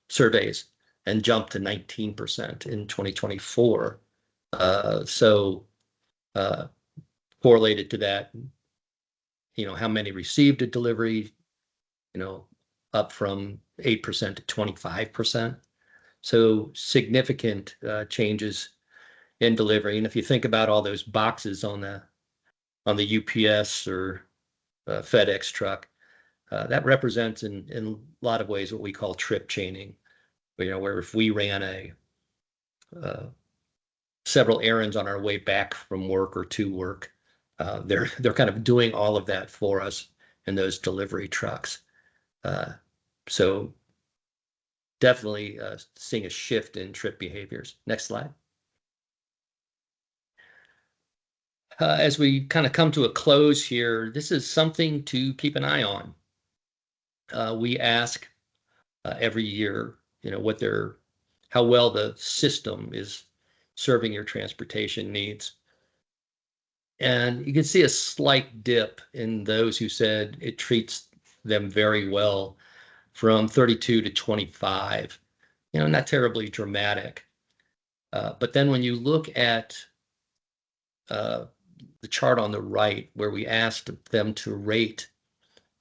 surveys and jumped to 19% in 2024. So correlated to that, how many received a delivery, up from 8% to 25%. So significant changes in delivery. And if you think about all those boxes on the UPS or FedEx truck, that represents in a lot of ways what we call trip chaining. Where if we ran several errands on our way back from work or to work, they're kind of doing all of that for us in those delivery trucks. So definitely seeing a shift in trip behaviors. Next slide. As we kind of come to a close here, this is something to keep an eye on. We ask every year, how well the system is serving your transportation needs. And you can see a slight dip in those who said it treats them very well, from 32 to 25. Not terribly dramatic. But then when you look at the chart on the right, where we asked them to rate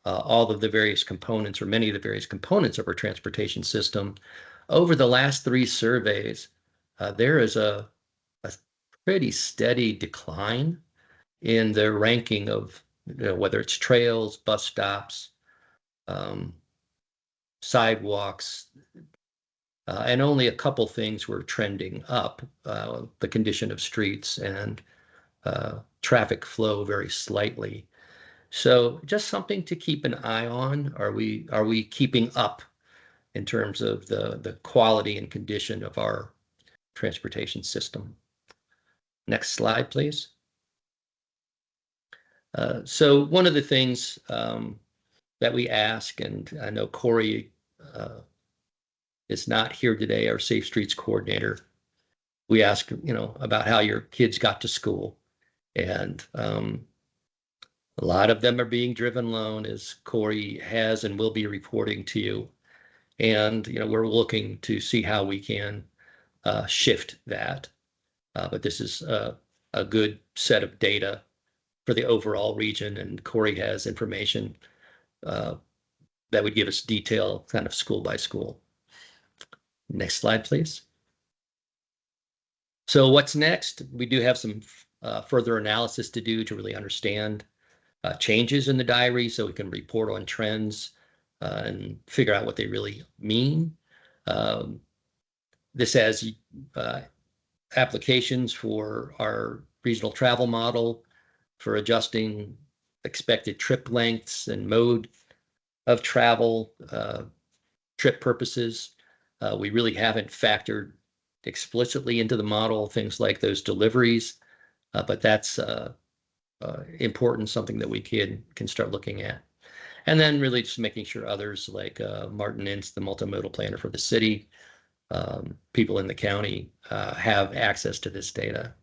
all of the various components, or many of the various components of our transportation system, over the last 3 surveys, there is a pretty steady decline in the ranking of whether it's trails, bus stops, sidewalks, and only a couple things were trending up, the condition of streets and traffic flow very slightly. So just something to keep an eye on. Are we keeping up in terms of the quality and condition of our transportation system? Next slide, please. So one of the things that we ask, and I know Corey is not here today, our Safe Streets coordinator, we ask, about how your kids got to school. And a lot of them are being driven alone, as Corey has and will be reporting to you. And, we're looking to see how we can shift that. But this is a good set of data for the overall region, and Corey has information that would give us detail kind of school by school. Next slide, please. So what's next? We do have some further analysis to do to really understand changes in the diary, so we can report on trends and figure out what they really mean. This has applications for our regional travel model for adjusting expected trip lengths and mode of travel, trip purposes. We really haven't factored explicitly into the model things like those deliveries, but that's important, something that we can start looking at. And then really just making sure others like Martin Ince, the multimodal planner for the city, people in the county have access to this data.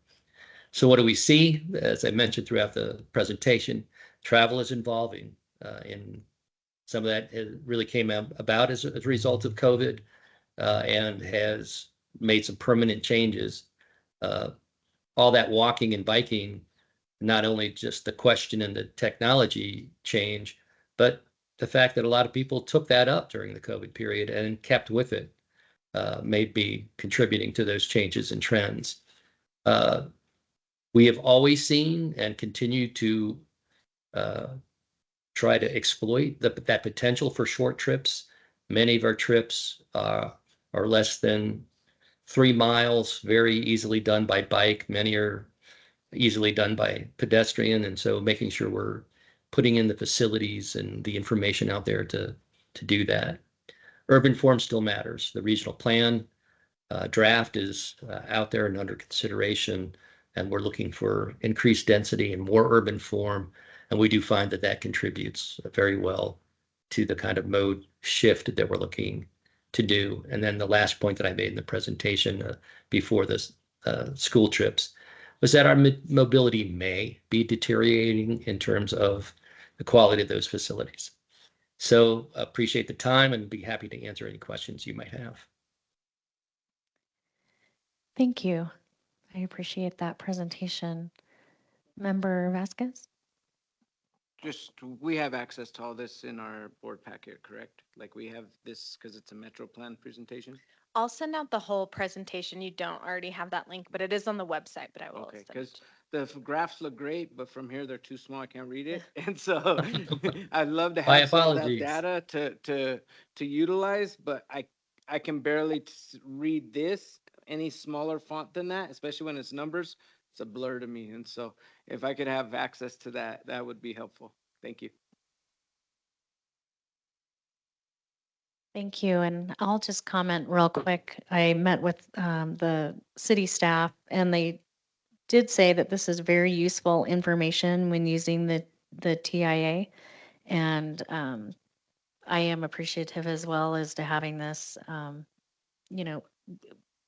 So what do we see? As I mentioned throughout the presentation, travel is evolving, and some of that really came about as a result of COVID, and has made some permanent changes. All that walking and biking, not only just the question and the technology change, but the fact that a lot of people took that up during the COVID period and kept with it, may be contributing to those changes and trends. We have always seen and continue to try to exploit that potential for short trips. Many of our trips are less than 3 miles, very easily done by bike. Many are easily done by pedestrian. And so making sure we're putting in the facilities and the information out there to do that. Urban form still matters. The regional plan draft is out there and under consideration, and we're looking for increased density and more urban form. And we do find that that contributes very well to the kind of mode shift that we're looking to do. And then the last point that I made in the presentation before this school trips was that our mobility may be deteriorating in terms of the quality of those facilities. So appreciate the time and be happy to answer any questions you might have. Thank you. I appreciate that presentation. Member Vasquez? Just, we have access to all this in our board packet, correct? Like we have this because it's a MetroPlan presentation? I'll send out the whole presentation. You don't already have that link, but it is on the website, but I will Okay, send because it to you. the graphs look great, but from here they're too small. I can't read it. And so I'd love to My have some of that apologies. data to utilize, but I can barely read this any smaller font than that, especially when it's numbers. It's a blur to me. And so if I could have access to that, that would be helpful. Thank you. Thank you. And I'll just comment real quick. I met with the city staff and they did say that this is very useful information when using the TIA. And I am appreciative as well as to having this, you know,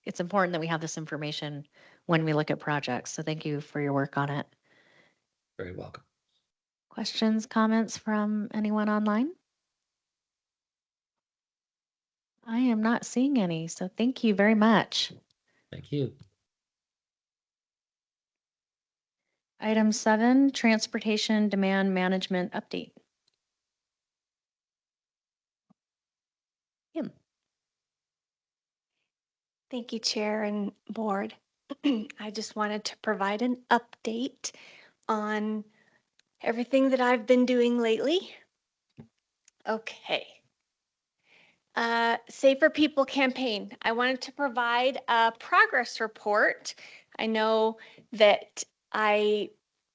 it's important that we have this information when we look at projects. So thank you for your work on it. Very welcome. Questions, comments from anyone online? I am not seeing any, so thank you very much. Thank you. Item 7, transportation demand management update. Kim. Thank you, Chair and Board. I just wanted to provide an update on everything that I've been doing lately. Okay. Safer People campaign. I wanted to provide a progress report. I know that I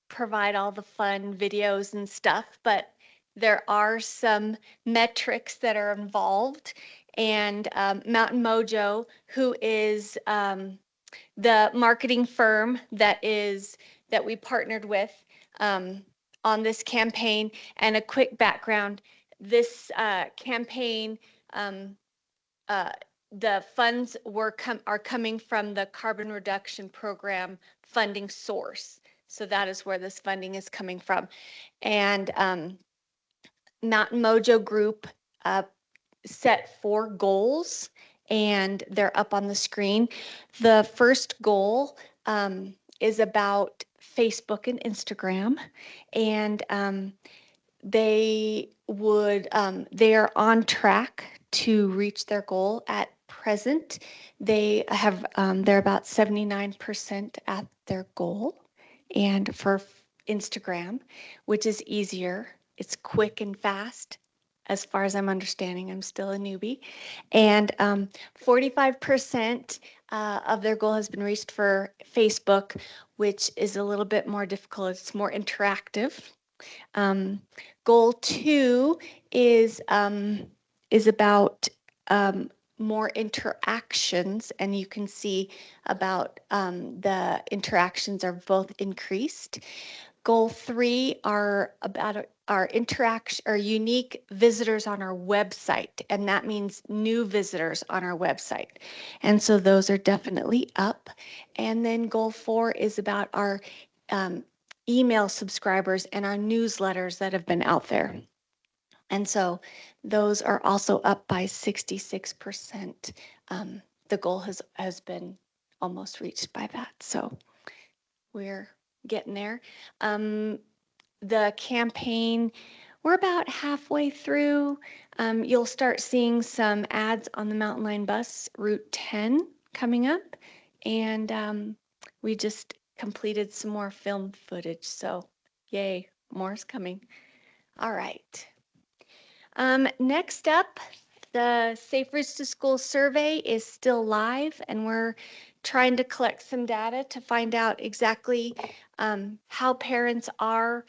provide all the fun videos and stuff, but there are some metrics that are involved. And Mountain Mojo, who is the marketing firm that we partnered with on this campaign, and a quick background. This campaign, the funds are coming from the Carbon Reduction Program funding source. So that is where this funding is coming from. And Mountain Mojo Group set 4 goals, and they're up on the screen. The first goal is about Facebook and Instagram, and they are on track to reach their goal at present. They're about 79% at their goal. And for Instagram, which is easier, it's quick and fast. As far as I'm understanding, I'm still a newbie. And 45% of their goal has been reached for Facebook, which is a little bit more difficult. It's more interactive. Goal 2 is about more interactions, and you can see about the interactions are both increased. Goal 3 are about our interaction, our unique visitors on our website, and that means new visitors on our website. And so those are definitely up. And then Goal 4 is about our email subscribers and our newsletters that have been out there. And so those are also up by 66%. The goal has been almost reached by that. So we're getting there. The campaign, we're about halfway through. You'll start seeing some ads on the Mountain Line bus, Route 10, coming up. And we just completed some more film footage. So yay, more's coming. All right. Next up, the Safe Routes to School survey is still live, and we're trying to collect some data to find out exactly how parents are,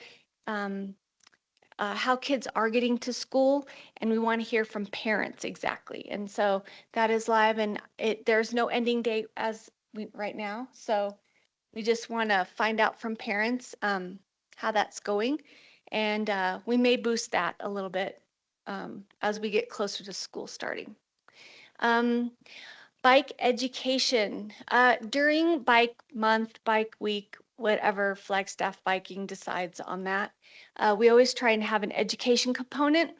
how kids are getting to school, and we want to hear from parents exactly. And so that is live, and there's no ending date right now. So we just want to find out from parents how that's going, and we may boost that a little bit as we get closer to school starting. Bike education. During bike month, bike week, whatever Flagstaff Biking decides on that, we always try and have an education component.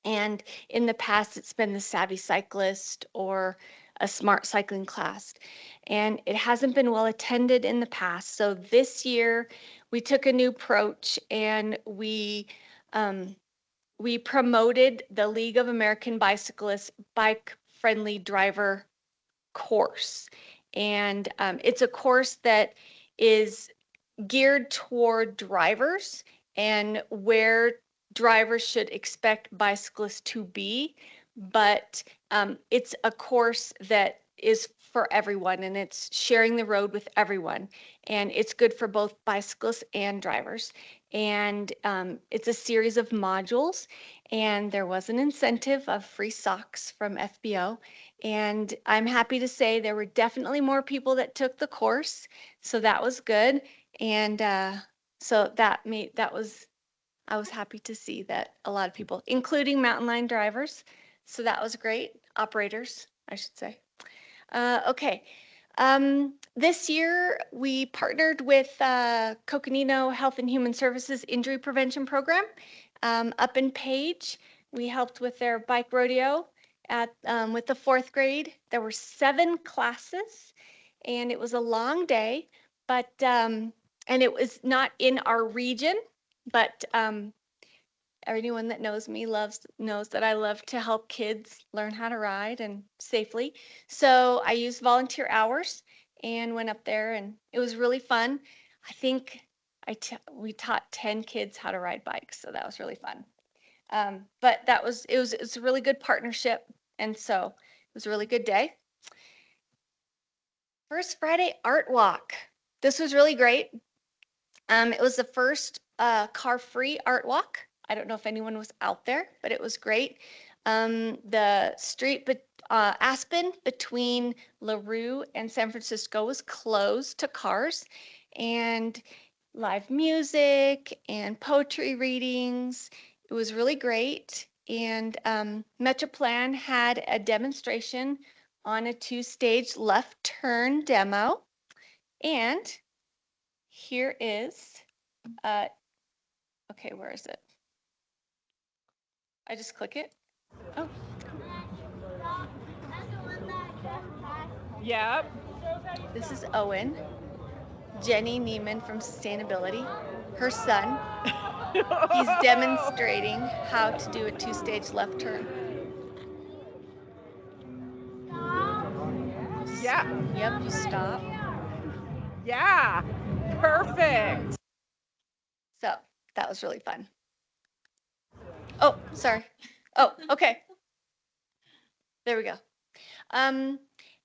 And in the past, it's been the Savvy Cyclist or a smart cycling class. And it hasn't been well attended in the past. So this year, we took a new approach and we promoted the League of American Bicyclists Bike Friendly Driver course. And it's a course that is geared toward drivers and where drivers should expect bicyclists to be. But it's a course that is for everyone, and it's sharing the road with everyone. And it's good for both bicyclists and drivers. And it's a series of modules, and there was an incentive of free socks from FBO. And I'm happy to say there were definitely more people that took the course, so that was good. And so I was happy to see that a lot of people, including Mountain Line drivers, so that was great. Operators, I should say. Okay. This year we partnered with Coconino Health and Human Services Injury Prevention Program up in Page. We helped with their bike rodeo with the 4th grade. There were 7 classes, and it was a long day, but and it was not in our region, but anyone that knows me knows that I love to help kids learn how to ride and safely. So I used volunteer hours and went up there, and it was really fun. I think we taught 10 kids how to ride bikes, so that was really fun. But it's a really good partnership, and so it was a really good day. First Friday Art Walk. This was really great. It was the first car-free art walk. I don't know if anyone was out there, but it was great. The street Aspen between LaRue and San Francisco was closed to cars, and live music and poetry readings. It was really great. And MetroPlan had a demonstration on a 2-stage left turn demo. And here is, okay, where is it? I just click it. Oh. Yep. This is Owen, Jenny Neiman from Sustainability, her son. He's demonstrating how to do a 2-stage left turn. Yeah. Yep, you stop. Yeah. Perfect. So that was really fun. Oh, sorry. Oh, okay. There we go.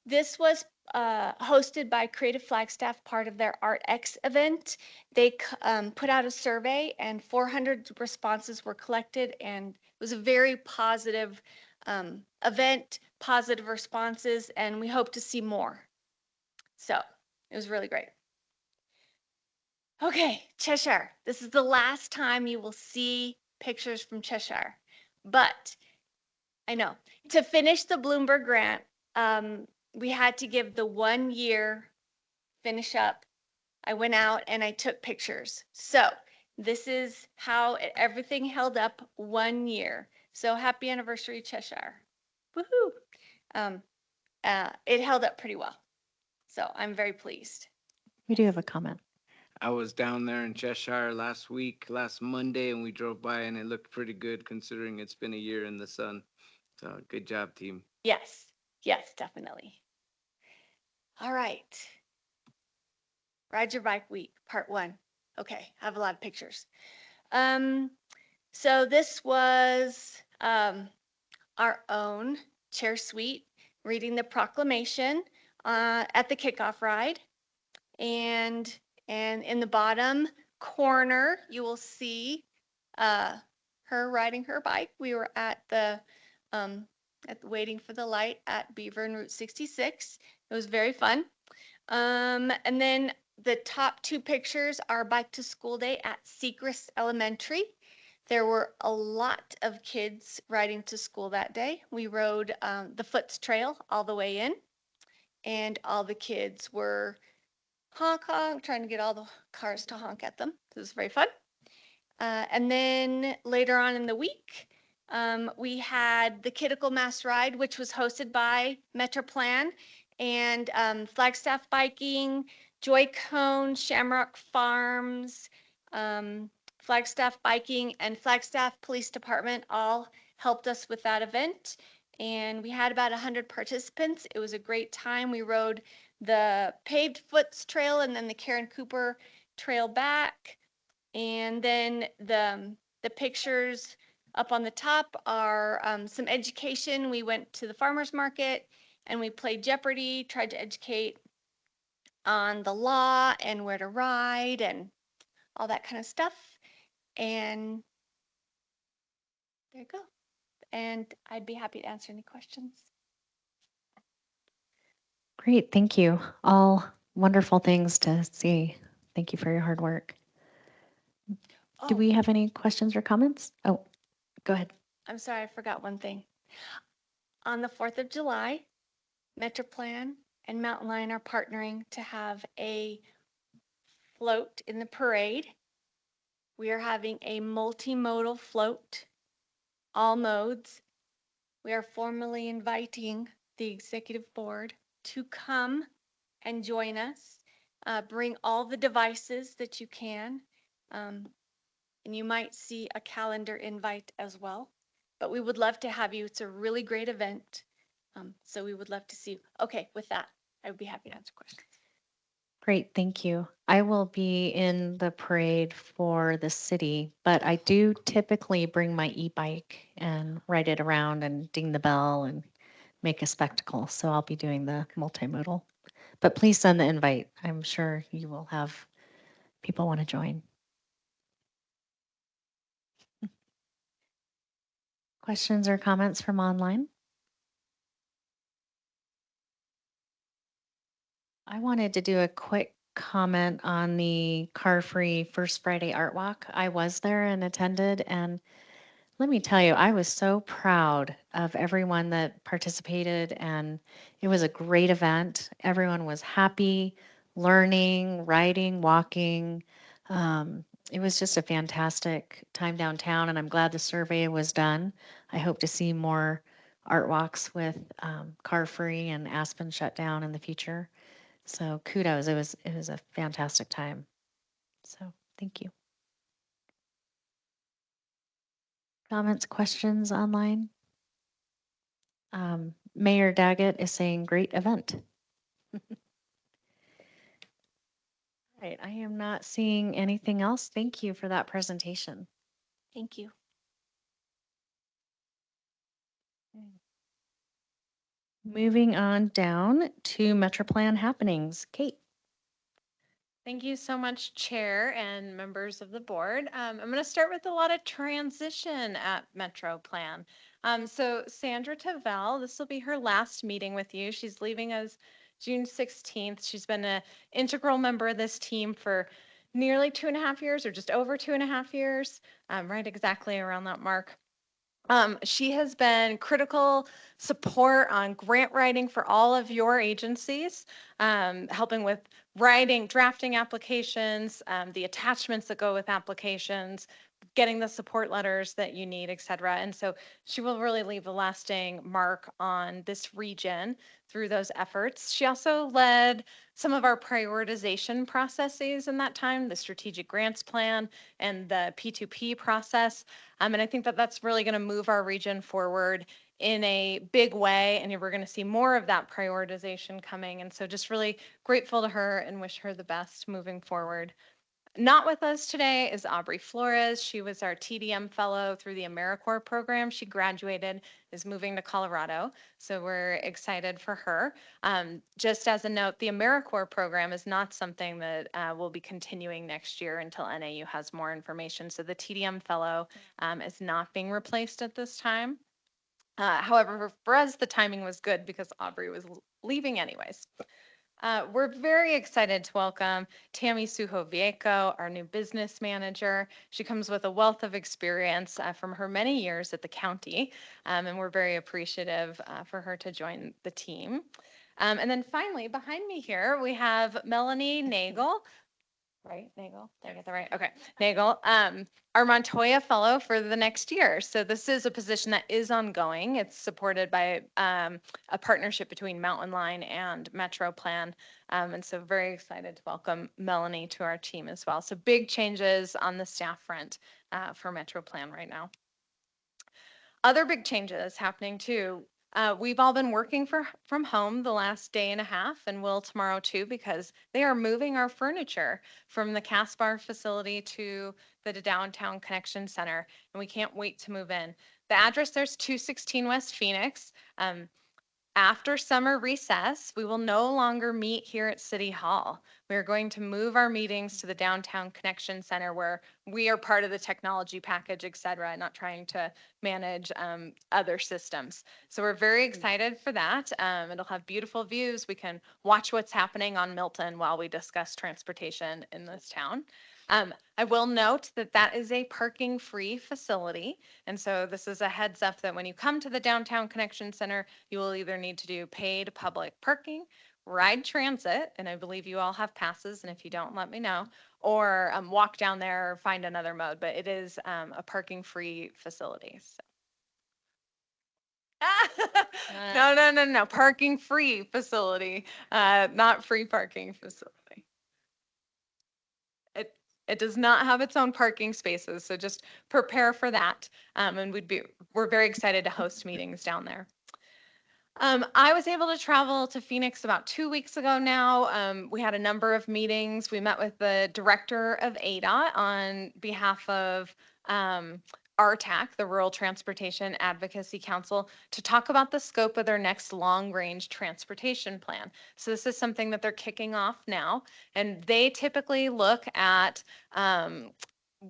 This was hosted by Creative Flagstaff, part of their ArtX event. They put out a survey, and 400 responses were collected, and it was a very positive event, positive responses, and we hope to see more. So it was really great. Okay, Cheshire. This is the last time you will see pictures from Cheshire. But I know to finish the Bloomberg grant, we had to give the 1 year finish up. I went out and I took pictures. So this is how everything held up 1 year. So happy anniversary, Cheshire. Woohoo. Um, it held up pretty well. So I'm very pleased. We do have a comment. I was down there in Cheshire last Monday, and we drove by, and it looked pretty good considering it's been a year in the sun. So good job, team. Yes, yes, definitely. All right. Ride Your Bike Week, part 1. Okay, I have a lot of pictures. So this was our own Chair Suite reading the proclamation at the kickoff ride. And in the bottom corner, you will see her riding her bike. We were waiting for the light at Beaver and Route 66. It was very fun. And then the top 2 pictures are bike to school day at Sechrist Elementary. There were a lot of kids riding to school that day. We rode the Foots Trail all the way in, and all the kids were honk honk, trying to get all the cars to honk at them. This was very fun. And then later on in the week, we had the Kiddical Mass Ride, which was hosted by MetroPlan, and Flagstaff Biking, Joy Cone, Shamrock Farms, Flagstaff Biking, and Flagstaff Police Department all helped us with that event. And we had about 100 participants. It was a great time. We rode the paved Foots Trail and then the Karen Cooper Trail back. And then the pictures up on the top are some education. We went to the farmer's market and we played Jeopardy, tried to educate on the law and where to ride and all that kind of stuff. And there you go. And I'd be happy to answer any questions. Great, thank you. All wonderful things to see. Thank you for your hard work. Do Oh, we have any questions or comments? Oh, go ahead. I'm sorry, I forgot one thing. On the 4th of July, MetroPlan and Mountain Lion are partnering to have a float in the parade. We are having a multimodal float, all modes. We are formally inviting the executive board to come and join us. Bring all the devices that you can. And you might see a calendar invite as well. But we would love to have you. It's a really great event. So we would love to see you. Okay, with that, I would be happy to answer questions. Great, thank you. I will be in the parade for the city, but I do typically bring my e-bike and ride it around and ding the bell and make a spectacle. So I'll be doing the multimodal. But please send the invite. I'm sure you will have people want to join. Questions or comments from online? I wanted to do a quick comment on the car-free First Friday Art Walk. I was there and attended, and let me tell you, I was so proud of everyone that participated, and it was a great event. Everyone was happy, learning, riding, walking. It was just a fantastic time downtown, and I'm glad the survey was done. I hope to see more art walks with car free and Aspen shut down in the future. So kudos, it was a fantastic time. So thank you. Comments, questions online? Mayor Daggett is saying great event. Right, I am not seeing anything else. Thank you for that presentation. Thank you. Moving on down to MetroPlan happenings. Kate. Thank you so much, Chair and members of the board. I'm going to start with a lot of transition at MetroPlan. So Sandra Tavel, this will be her last meeting with you. She's leaving us June 16th. She's been an integral member of this team for nearly 2.5 years or just over 2.5 years, right exactly around that mark. She has been critical support on grant writing for all of your agencies, helping with writing, drafting applications, the attachments that go with applications, getting the support letters that you need, et cetera. And so she will really leave a lasting mark on this region through those efforts. She also led some of our prioritization processes in that time, the strategic grants plan and the P2P process. And I think that that's really going to move our region forward in a big way. And we're going to see more of that prioritization coming. And so just really grateful to her and wish her the best moving forward. Not with us today is Aubrey Flores. She was our TDM fellow through the AmeriCorps program. She graduated, is moving to Colorado. So we're excited for her. Just as a note, the AmeriCorps program is not something that will be continuing next year until NAU has more information. So the TDM fellow is not being replaced at this time. However, for us, the timing was good because Aubrey was leaving anyways. We're very excited to welcome Tammy Sujo-Vieco, our new business manager. She comes with a wealth of experience from her many years at the county, and we're very appreciative for her to join the team. And then finally, behind me here, we have Melanie Nagel. Right, Nagel? Did I get that right? Okay, Nagel, our Montoya Fellow for the next year. So this is a position that is ongoing. It's supported by a partnership between Mountain Line and MetroPlan. And so very excited to welcome Melanie to our team as well. So big changes on the staff front for MetroPlan right now. Other big changes happening too. We've all been working from home the last day and a half and will tomorrow too, because they are moving our furniture from the Caspar facility to the Downtown Connection Center, and we can't wait to move in. The address there's 216 West Phoenix. After summer recess, we will no longer meet here at City Hall. We are going to move our meetings to the Downtown Connection Center where we are part of the technology package, et cetera, not trying to manage other systems. So we're very excited for that. It'll have beautiful views. We can watch what's happening on Milton while we discuss transportation in this town. I will note that that is a parking free facility. And so this is a heads up that when you come to the Downtown Connection Center, you will either need to do paid public parking, ride transit, and I believe you all have passes, and if you don't, let me know, or walk down there or find another mode, but it is a parking free facility. So. No, parking free facility, not free parking facility. It does not have its own parking spaces, so just prepare for that. And we're very excited to host meetings down there. I was able to travel to Phoenix about 2 weeks ago now. We had a number of meetings. We met with the director of ADOT on behalf of RTAC, the Rural Transportation Advocacy Council, to talk about the scope of their next long-range transportation plan. So this is something that they're kicking off now, and they typically look at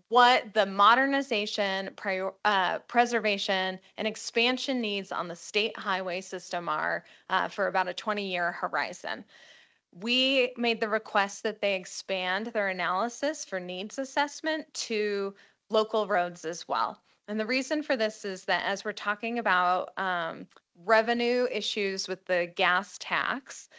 what the modernization, preservation, and expansion needs on the state highway system are for about a 20-year horizon. We made the request that they expand their analysis for needs assessment to local roads as well. And the reason for this is that as we're talking about revenue issues with the gas tax,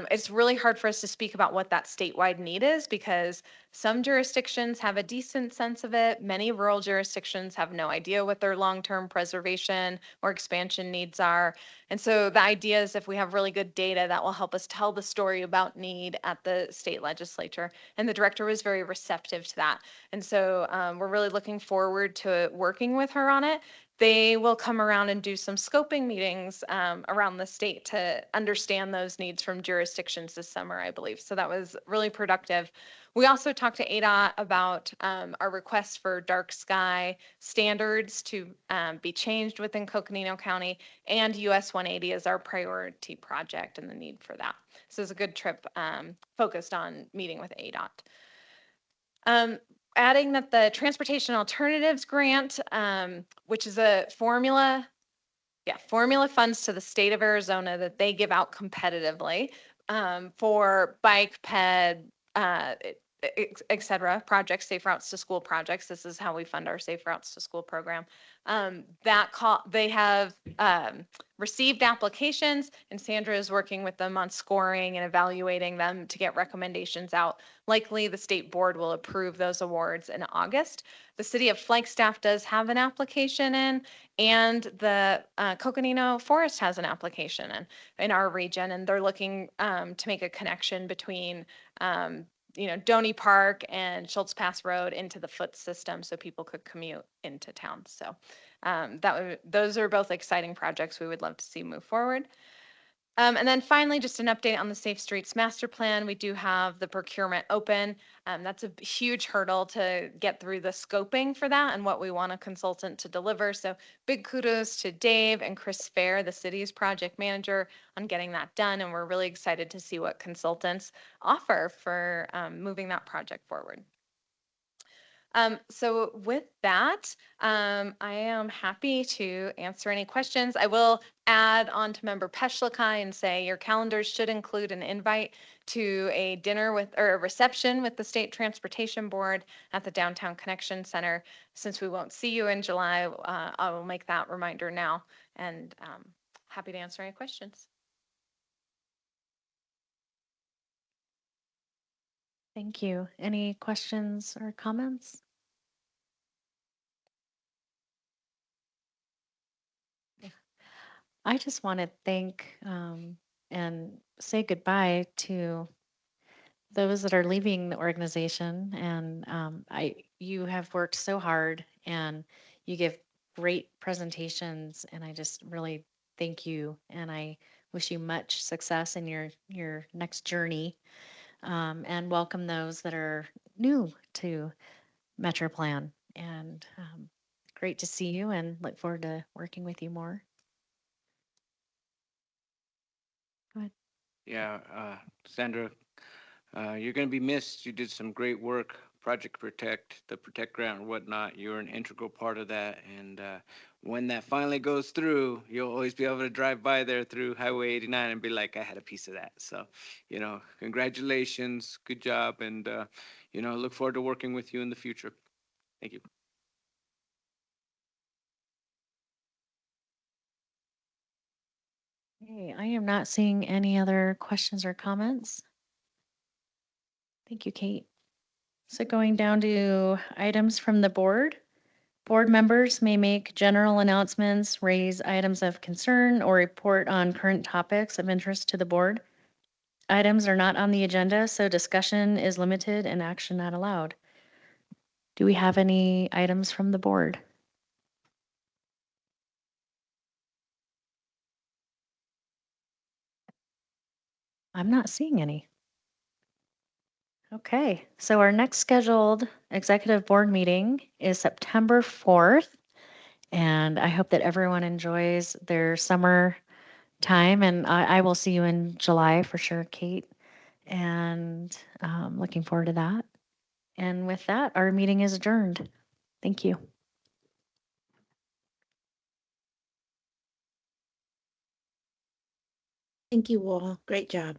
it's really hard for us to speak about what that statewide need is because some jurisdictions have a decent sense of it. Many rural jurisdictions have no idea what their long-term preservation or expansion needs are. And so the idea is if we have really good data, that will help us tell the story about need at the state legislature. And the director was very receptive to that. And so we're really looking forward to working with her on it. They will come around and do some scoping meetings around the state to understand those needs from jurisdictions this summer, I believe. So that was really productive. We also talked to ADOT about our request for dark sky standards to be changed within Coconino County, and US 180 is our priority project and the need for that. So it's a good trip focused on meeting with ADOT. Adding that the Transportation Alternatives Grant, which is a formula funds to the state of Arizona that they give out competitively for bike, ped, et cetera, projects, Safe Routes to School projects. This is how we fund our Safe Routes to School program. They have received applications, and Sandra is working with them on scoring and evaluating them to get recommendations out. Likely, the state board will approve those awards in August. The city of Flagstaff does have an application in, and the Coconino Forest has an application in our region, and they're looking to make a connection between Doney Park and Schultz Pass Road into the foot system so people could commute into town. So those are both exciting projects we would love to see move forward. And then finally, just an update on the Safe Streets Master Plan. We do have the procurement open. That's a huge hurdle to get through the scoping for that and what we want a consultant to deliver. So big kudos to Dave and Chris Fair, the city's project manager, on getting that done. And we're really excited to see what consultants offer for moving that project forward. So with that, I am happy to answer any questions. I will add on to Member Peshlikai and say your calendars should include an invite to a dinner or a reception with the State Transportation Board at the Downtown Connection Center. Since we won't see you in July, I will make that reminder now, and happy to answer any questions. Thank you. Any questions or comments? I just want to thank and say goodbye to those that are leaving the organization. And you have worked so hard and you give great presentations. And I just really thank you. And I wish you much success in your next journey, and welcome those that are new to MetroPlan. And great to see you and look forward to working with you more. Go ahead. Yeah, Sandra, you're going to be missed. You did some great work, Project Protect, the Protect Grant and whatnot. You're an integral part of that. And when that finally goes through, you'll always be able to drive by there through Highway 89 and be like, I had a piece of that. So, congratulations, good job. And, look forward to working with you in the future. Thank you. Okay, I am not seeing any other questions or comments. Thank you, Kate. So going down to items from the board. Board members may make general announcements, raise items of concern, or report on current topics of interest to the board. Items are not on the agenda, so discussion is limited and action not allowed. Do we have any items from the board? I'm not seeing any. Okay, so our next scheduled executive board meeting is September 4th. And I hope that everyone enjoys their summer time. And I will see you in July for sure, Kate. And looking forward to that. And with that, our meeting is adjourned. Thank you. Thank you all. Great job.